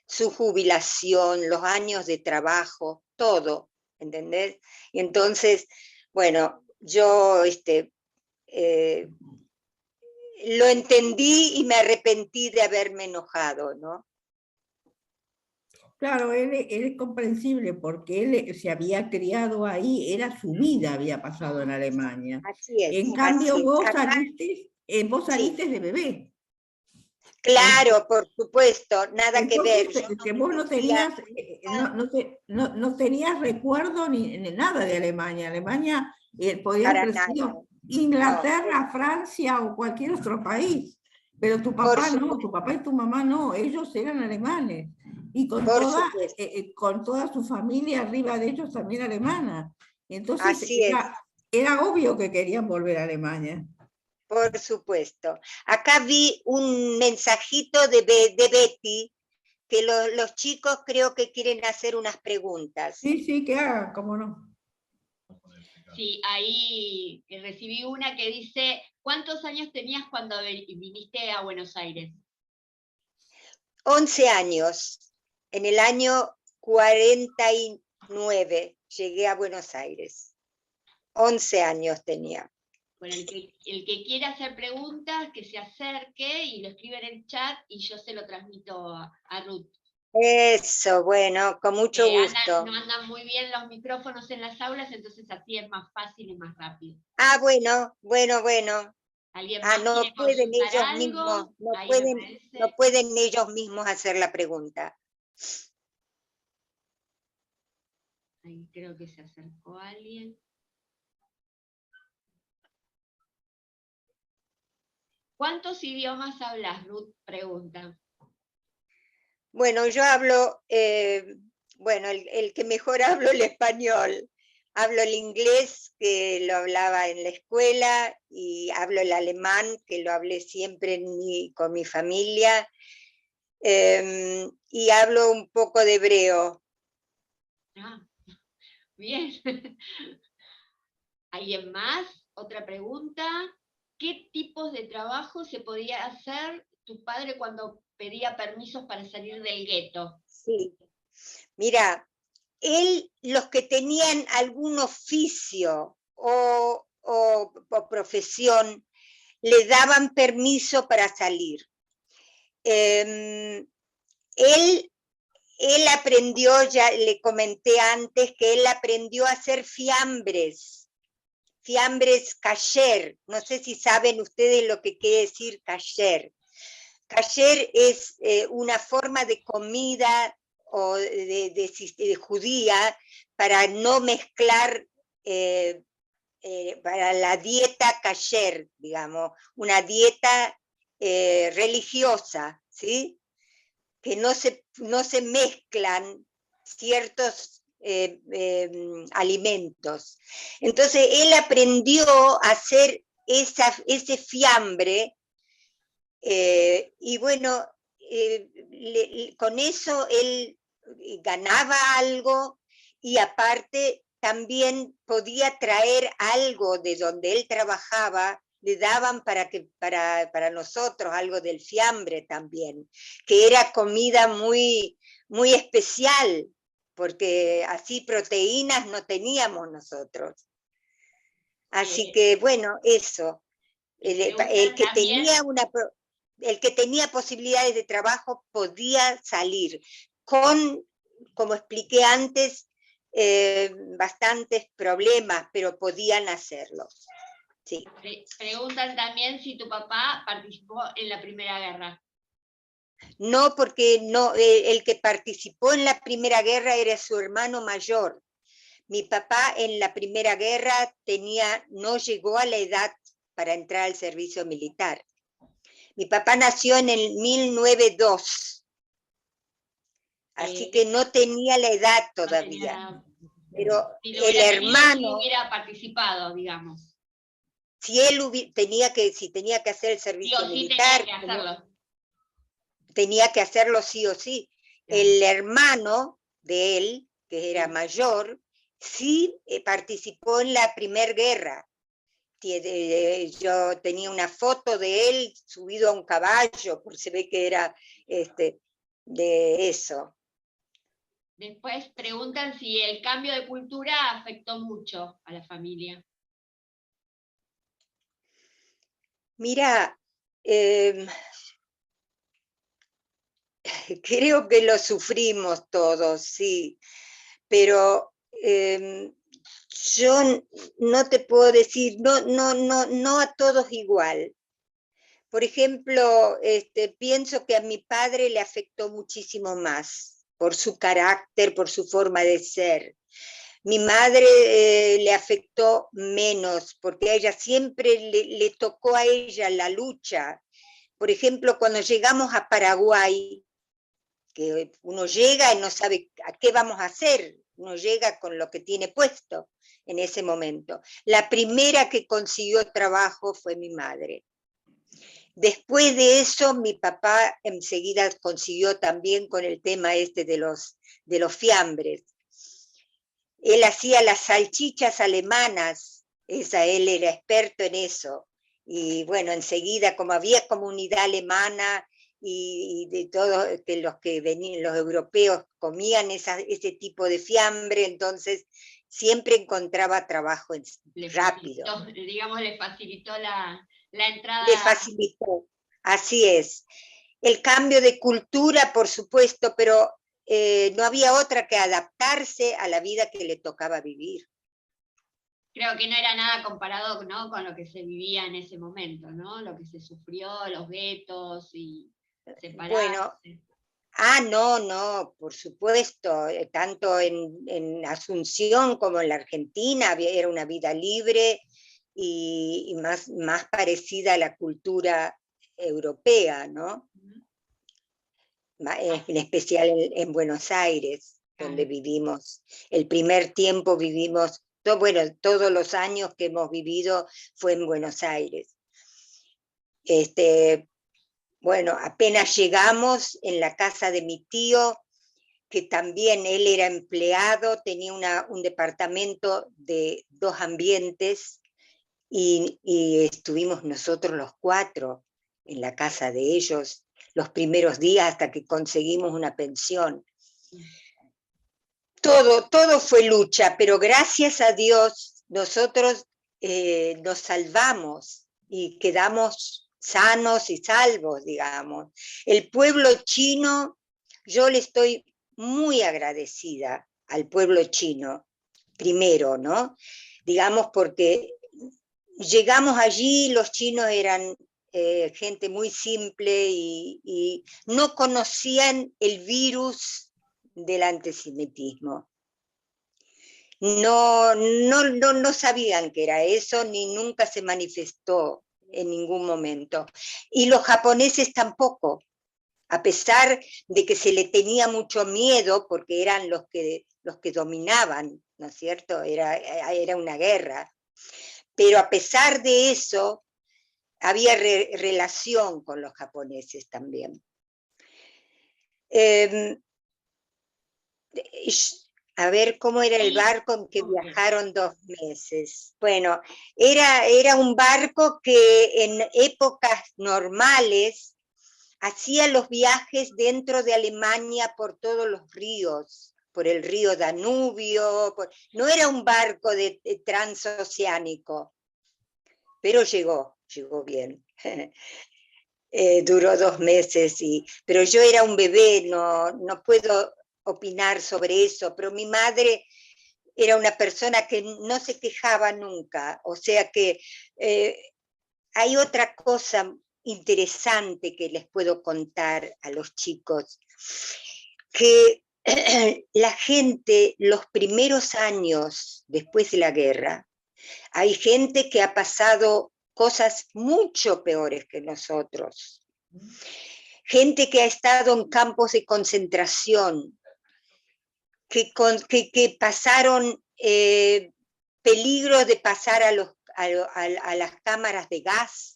su jubilación, los años de trabajo, todo, ¿entendés? Y entonces, bueno, yo lo entendí y me arrepentí de haberme enojado, ¿no? Claro, él es comprensible porque él se había criado ahí, era su vida había pasado en Alemania. Así es. En cambio, vos Acá, saliste de bebé. Claro, por supuesto, nada Entonces, que ver. que vos no tenías recuerdo ni nada de Alemania. Alemania podía haber sido Inglaterra, Francia o cualquier otro país. Pero tu papá no, tu papá y tu mamá no, ellos eran alemanes. Y con toda su familia arriba de ellos también alemana. Entonces era obvio que querían volver a Alemania. Por supuesto. Acá vi un mensajito de Betty, que los chicos creo que quieren hacer unas preguntas. Sí, que hagan, cómo no. Sí, ahí recibí una que dice, ¿cuántos años tenías cuando viniste a Buenos Aires? 11 años. En el año 49 llegué a Buenos Aires. 11 años tenía. Bueno, el que quiera hacer preguntas, que se acerque y lo escribe en el chat y yo se lo transmito a Ruth. Eso, bueno, con mucho gusto. No andan muy bien los micrófonos en las aulas, entonces así es más fácil y más rápido. Ah, bueno. ¿Alguien más no pueden ellos algo? mismos, no pueden ellos mismos hacer la pregunta. Ahí creo que se acercó alguien. ¿Cuántos idiomas hablas, Ruth? Pregunta. Bueno, yo hablo, el que mejor hablo el español. Hablo el inglés, que lo hablaba en la escuela, y hablo el alemán, que lo hablé siempre con mi familia, y hablo un poco de hebreo. Ah, bien. ¿Alguien más? ¿Otra pregunta? ¿Qué tipos de trabajo se podía hacer tu padre cuando pedía permisos para salir del gueto? Sí, mira, los que tenían algún oficio o profesión, le daban permiso para salir. Él aprendió, ya le comenté antes, que él aprendió a hacer fiambres kasher. No sé si saben ustedes lo que quiere decir kasher. Kasher es una forma de comida o de judía para no mezclar, para la dieta kasher, digamos, una dieta religiosa, ¿sí? Que no se mezclan ciertos alimentos. Entonces él aprendió a hacer ese fiambre, y bueno, con eso él ganaba algo, y aparte también podía traer algo de donde él trabajaba, le daban para nosotros algo del fiambre también, que era comida muy, muy especial, porque así proteínas no teníamos nosotros. Así que bueno, eso. El que tenía posibilidades de trabajo podía salir con, como expliqué antes, bastantes problemas, pero podían hacerlo. Sí. Preguntan también si tu papá participó en la Primera Guerra. No, porque no, el que participó en la Primera Guerra era su hermano mayor. Mi papá en la Primera Guerra no llegó a la edad para entrar al servicio militar. Mi papá nació en el 1902, así que no tenía la edad todavía. Pero el hermano... Si hubiera participado, digamos. Si él tenía que hacer el servicio militar, tenía que hacerlo sí o sí. El hermano de él, que era mayor, sí participó en la Primera Guerra. Yo tenía una foto de él subido a un caballo, porque se ve que era de eso. Después preguntan si el cambio de cultura afectó mucho a la familia. Mira, creo que lo sufrimos todos, sí, pero yo no te puedo decir, no a todos igual. Por ejemplo, pienso que a mi padre le afectó muchísimo más, por su carácter, por su forma de ser. Mi madre le afectó menos, porque a ella siempre le tocó a ella la lucha. Por ejemplo, cuando llegamos a Paraguay, que uno llega y no sabe a qué vamos a hacer, uno llega con lo que tiene puesto en ese momento. La primera que consiguió trabajo fue mi madre. Después de eso, mi papá enseguida consiguió también con el tema de los fiambres. Él hacía las salchichas alemanas, él era experto en eso. Y bueno, enseguida, como había comunidad alemana y de todos los que venían, los europeos comían ese tipo de fiambre, entonces siempre encontraba trabajo rápido. Le facilitó la entrada. Le facilitó, así es. El cambio de cultura, por supuesto, pero no había otra que adaptarse a la vida que le tocaba vivir. Creo que no era nada comparado, ¿no?, con lo que se vivía en ese momento, ¿no? Lo que se sufrió, los guetos y separarse. Bueno, no, por supuesto, tanto en Asunción como en la Argentina era una vida libre y más parecida a la cultura europea, ¿no? En especial en Buenos Aires, donde vivimos. El primer tiempo vivimos, todos los años que hemos vivido fue en Buenos Aires. Bueno, apenas llegamos en la casa de mi tío, que también él era empleado, tenía un departamento de 2 ambientes, y estuvimos nosotros los 4 en la casa de ellos los primeros días hasta que conseguimos una pensión. Todo fue lucha, pero gracias a Dios nosotros nos salvamos y quedamos sanos y salvos, digamos. El pueblo chino, yo le estoy muy agradecida al pueblo chino, primero, ¿no? Digamos, porque llegamos allí, los chinos eran gente muy simple y no conocían el virus del antisemitismo. No sabían que era eso, ni nunca se manifestó en ningún momento. Y los japoneses tampoco. a pesar de que se le tenía mucho miedo, porque eran los que dominaban, ¿no es cierto? Era una guerra. Pero a pesar de eso, había relación con los japoneses también. A ver, ¿cómo era el barco en que viajaron 2 meses? Bueno, era un barco que en épocas normales hacía los viajes dentro de Alemania por todos los ríos, por el río Danubio, no era un barco de transoceánico, pero llegó bien. Duró 2 meses, pero yo era un bebé, no puedo opinar sobre eso, pero mi madre era una persona que no se quejaba nunca, o sea que hay otra cosa interesante que les puedo contar a los chicos, que la gente, los primeros años después de la guerra, hay gente que ha pasado cosas mucho peores que nosotros. Gente que ha estado en campos de concentración, que pasaron peligro de pasar a las cámaras de gas,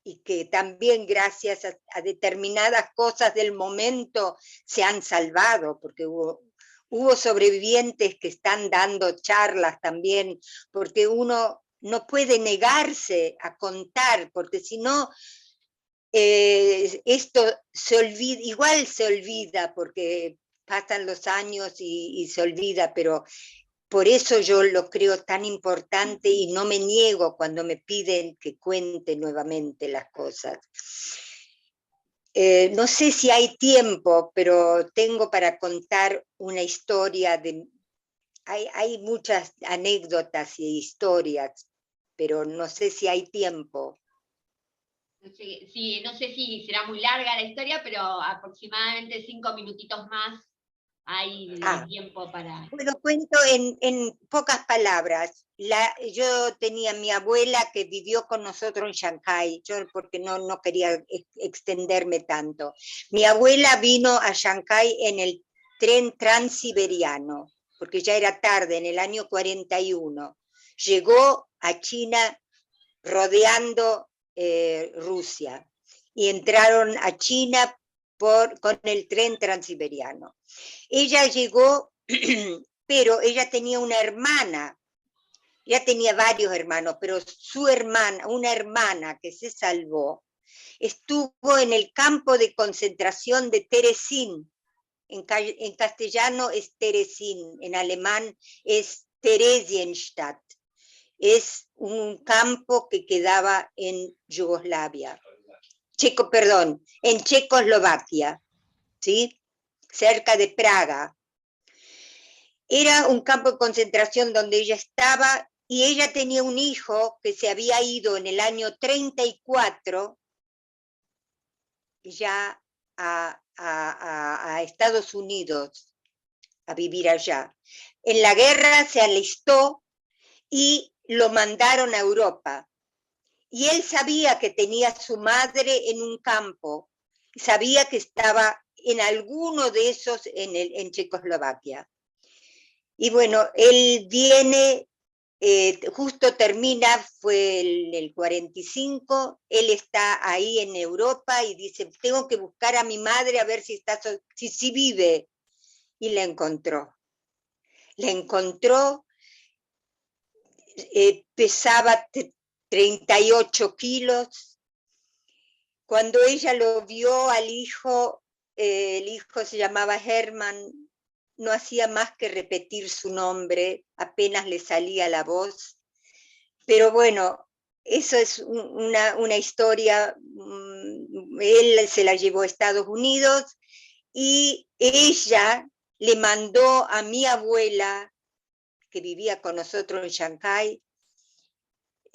y que también gracias a determinadas cosas del momento se han salvado, porque hubo sobrevivientes que están dando charlas también, porque uno no puede negarse a contar, porque si no, esto se olvida, igual se olvida, porque pasan los años y se olvida, pero por eso yo lo creo tan importante y no me niego cuando me piden que cuente nuevamente las cosas. No sé si hay tiempo, pero tengo para contar una historia. Hay muchas anécdotas y historias, pero no sé si hay tiempo. Sí, no sé si será muy larga la historia, pero aproximadamente 5 minutitos más hay tiempo para... Bueno, cuento en pocas palabras. Yo tenía mi abuela que vivió con nosotros en Shanghái, yo porque no quería extenderme tanto. Mi abuela vino a Shanghái en el tren transiberiano, porque ya era tarde, en el año 41. Llegó a China rodeando Rusia y entraron a China con el tren transiberiano. Ella llegó, pero ella tenía una hermana, ella tenía varios hermanos, pero su hermana, una hermana que se salvó, estuvo en el campo de concentración de Terezín. En castellano es Terezín, en alemán es Theresienstadt. Es un campo que quedaba en Yugoslavia, en Checoslovaquia, ¿sí? Cerca de Praga. Era un campo de concentración donde ella estaba, y ella tenía un hijo que se había ido en el año 34 ya a Estados Unidos a vivir allá. En la guerra se alistó y lo mandaron a Europa. Y él sabía que tenía a su madre en un campo, sabía que estaba en alguno de esos en Checoslovaquia. Y bueno, él viene, justo termina, fue el 45, él está ahí en Europa y dice, tengo que buscar a mi madre a ver si vive. Y la encontró. La encontró, pesaba 38 kilos. Cuando ella lo vio al hijo, el hijo se llamaba Hermann, no hacía más que repetir su nombre, apenas le salía la voz. Pero bueno, eso es una historia. Él se la llevó a Estados Unidos y ella le mandó a mi abuela, que vivía con nosotros en Shanghái,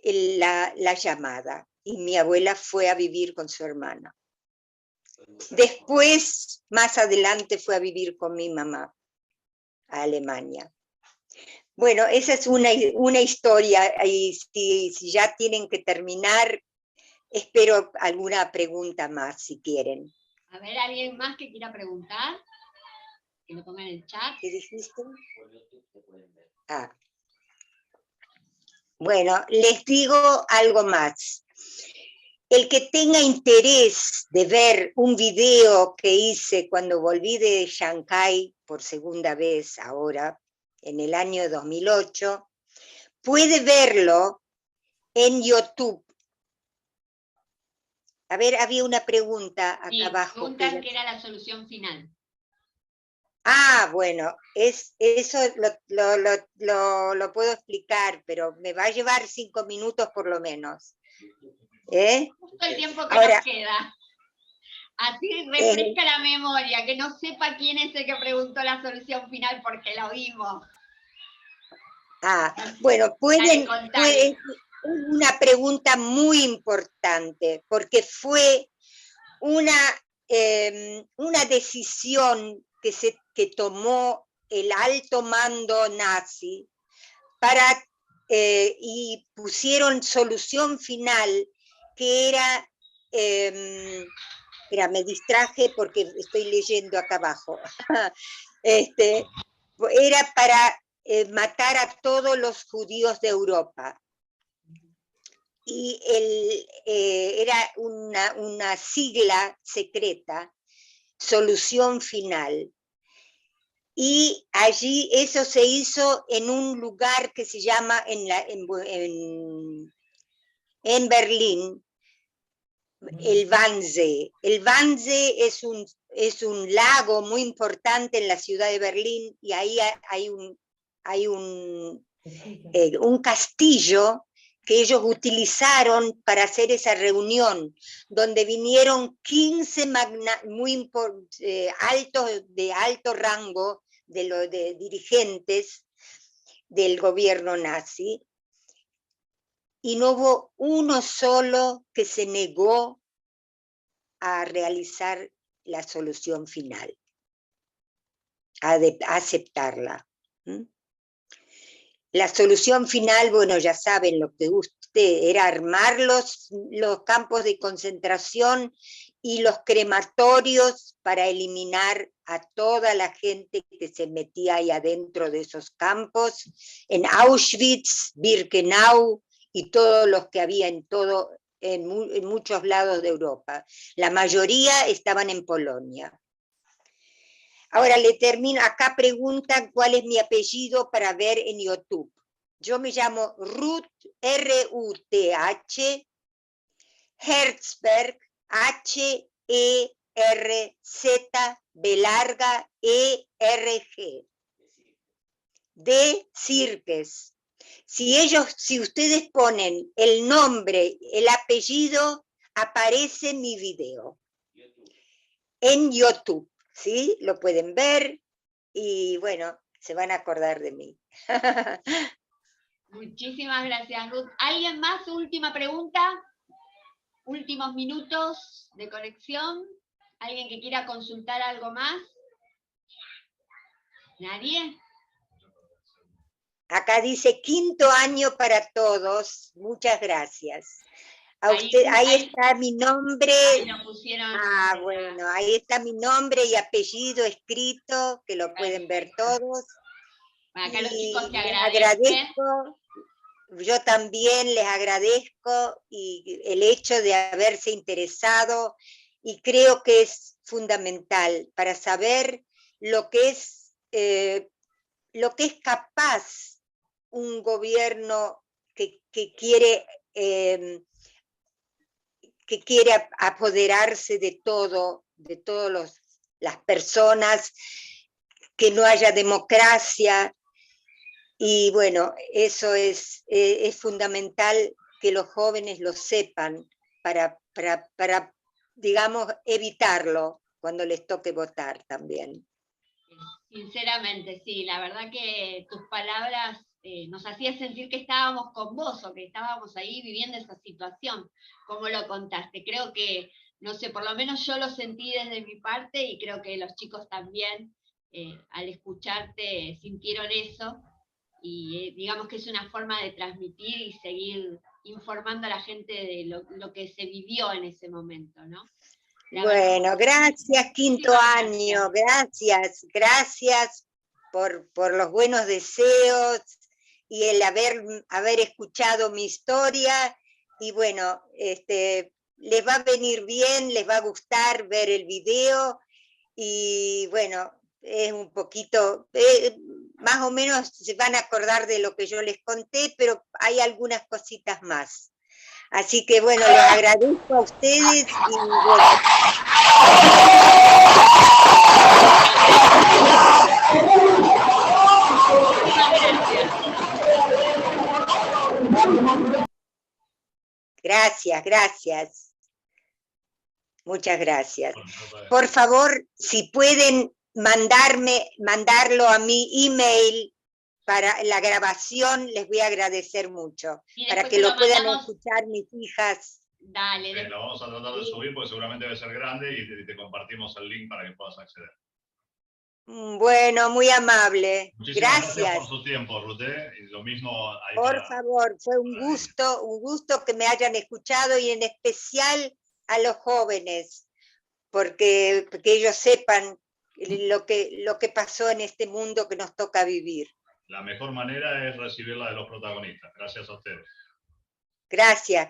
la llamada. Y mi abuela fue a vivir con su hermana. Después, más adelante, fue a vivir con mi mamá a Alemania. Bueno, esa es una historia, y si ya tienen que terminar, espero alguna pregunta más, si quieren. A ver, ¿alguien más que quiera preguntar? Que lo ponga en el chat. ¿Qué dijiste? Ah. Bueno, les digo algo más. El que tenga interés de ver un video que hice cuando volví de Shanghái por segunda vez ahora, en el año 2008, puede verlo en YouTube. A ver, había una pregunta acá Sí, abajo. preguntan qué era la solución final. Ah, bueno, eso lo puedo explicar, pero me va a llevar 5 minutos por lo menos. Justo el tiempo que Ahora, nos queda. Así refresca la memoria, que no sepa quién es el que preguntó la solución final porque la oímos. Bueno, Dale, una pregunta muy importante, porque fue una decisión que tomó el alto mando nazi y pusieron solución final, que era, me distraje porque estoy leyendo acá abajo, era para matar a todos los judíos de Europa. Y era una sigla secreta, solución final. Y allí eso se hizo en un lugar que se llama en Berlín, el Wannsee. El Wannsee es un lago muy importante en la ciudad de Berlín, y ahí hay un castillo que ellos utilizaron para hacer esa reunión, donde vinieron 15 altos, de alto rango, de dirigentes del gobierno nazi, y no hubo uno solo que se negó a realizar la solución final, a aceptarla. La solución final, bueno, ya saben lo que era armar los campos de concentración y los crematorios para eliminar a toda la gente que se metía ahí adentro de esos campos, en Auschwitz, Birkenau y todos los que había en muchos lados de Europa. La mayoría estaban en Polonia. Ahora le termino, acá preguntan cuál es mi apellido para ver en YouTube. Yo me llamo Ruth, R-U-T-H, Herzberg, H-E-R-Z, B larga, E-R-G. De Sirkes. Si ustedes ponen el nombre, el apellido, aparece mi video. En YouTube. ¿Sí? Lo pueden ver y bueno, se van a acordar de mí. Muchísimas gracias, Ruth. ¿Alguien más? Última pregunta. Últimos minutos de conexión. ¿Alguien que quiera consultar algo más? ¿Nadie? Acá dice 5º año para todos. Muchas gracias. Ahí está mi nombre. Bueno, ahí está mi nombre y apellido escrito, que lo pueden ver todos. Acá los chicos te agradezco. Yo también les agradezco el hecho de haberse interesado, y creo que es fundamental para saber lo que es capaz un gobierno que quiere apoderarse de todas las personas, que no haya democracia. Y bueno, eso es fundamental que los jóvenes lo sepan para, digamos, evitarlo cuando les toque votar también. Sinceramente, sí, la verdad que tus palabras nos hacían sentir que estábamos con vos, o que estábamos ahí viviendo esa situación, como lo contaste. Creo que, no sé, por lo menos yo lo sentí desde mi parte, y creo que los chicos también, al escucharte, sintieron eso, y digamos que es una forma de transmitir y seguir informando a la gente de lo que se vivió en ese momento, ¿no? Bueno, gracias, quinto año, gracias por los buenos deseos y el haber escuchado mi historia, y bueno, les va a venir bien, les va a gustar ver el video, y bueno, es un poquito, más o menos se van a acordar de lo que yo les conté, pero hay algunas cositas más. Así que bueno, les agradezco a ustedes y bueno. Gracias. Muchas gracias. Por favor, si pueden mandarlo a mi email para la grabación, les voy a agradecer mucho, para que lo puedan escuchar mis hijas. Dale. Lo vamos a tratar de subir porque seguramente debe ser grande y te compartimos el link para que puedas acceder. Bueno, muy amable. Muchísimas gracias por su tiempo, Ruth. Y lo mismo ahí por favor, fue un gusto que me hayan escuchado, y en especial a los jóvenes, porque ellos sepan lo que pasó en este mundo que nos toca vivir. La mejor manera es recibirla de los protagonistas. Gracias a ustedes. Gracias.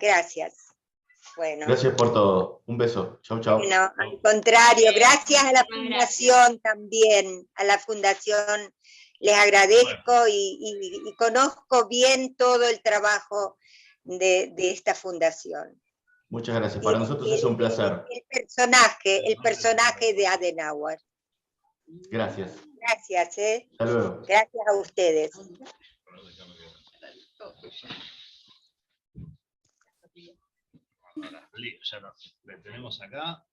Bueno. Gracias por todo. Un beso. Chau. No, al contrario, gracias a la fundación también, a la fundación les agradezco, y conozco bien todo el trabajo de esta fundación. Muchas gracias. Para nosotros es un placer. El personaje de Adenauer. Gracias. Gracias, Hasta luego. Gracias a ustedes. Ya le tenemos acá.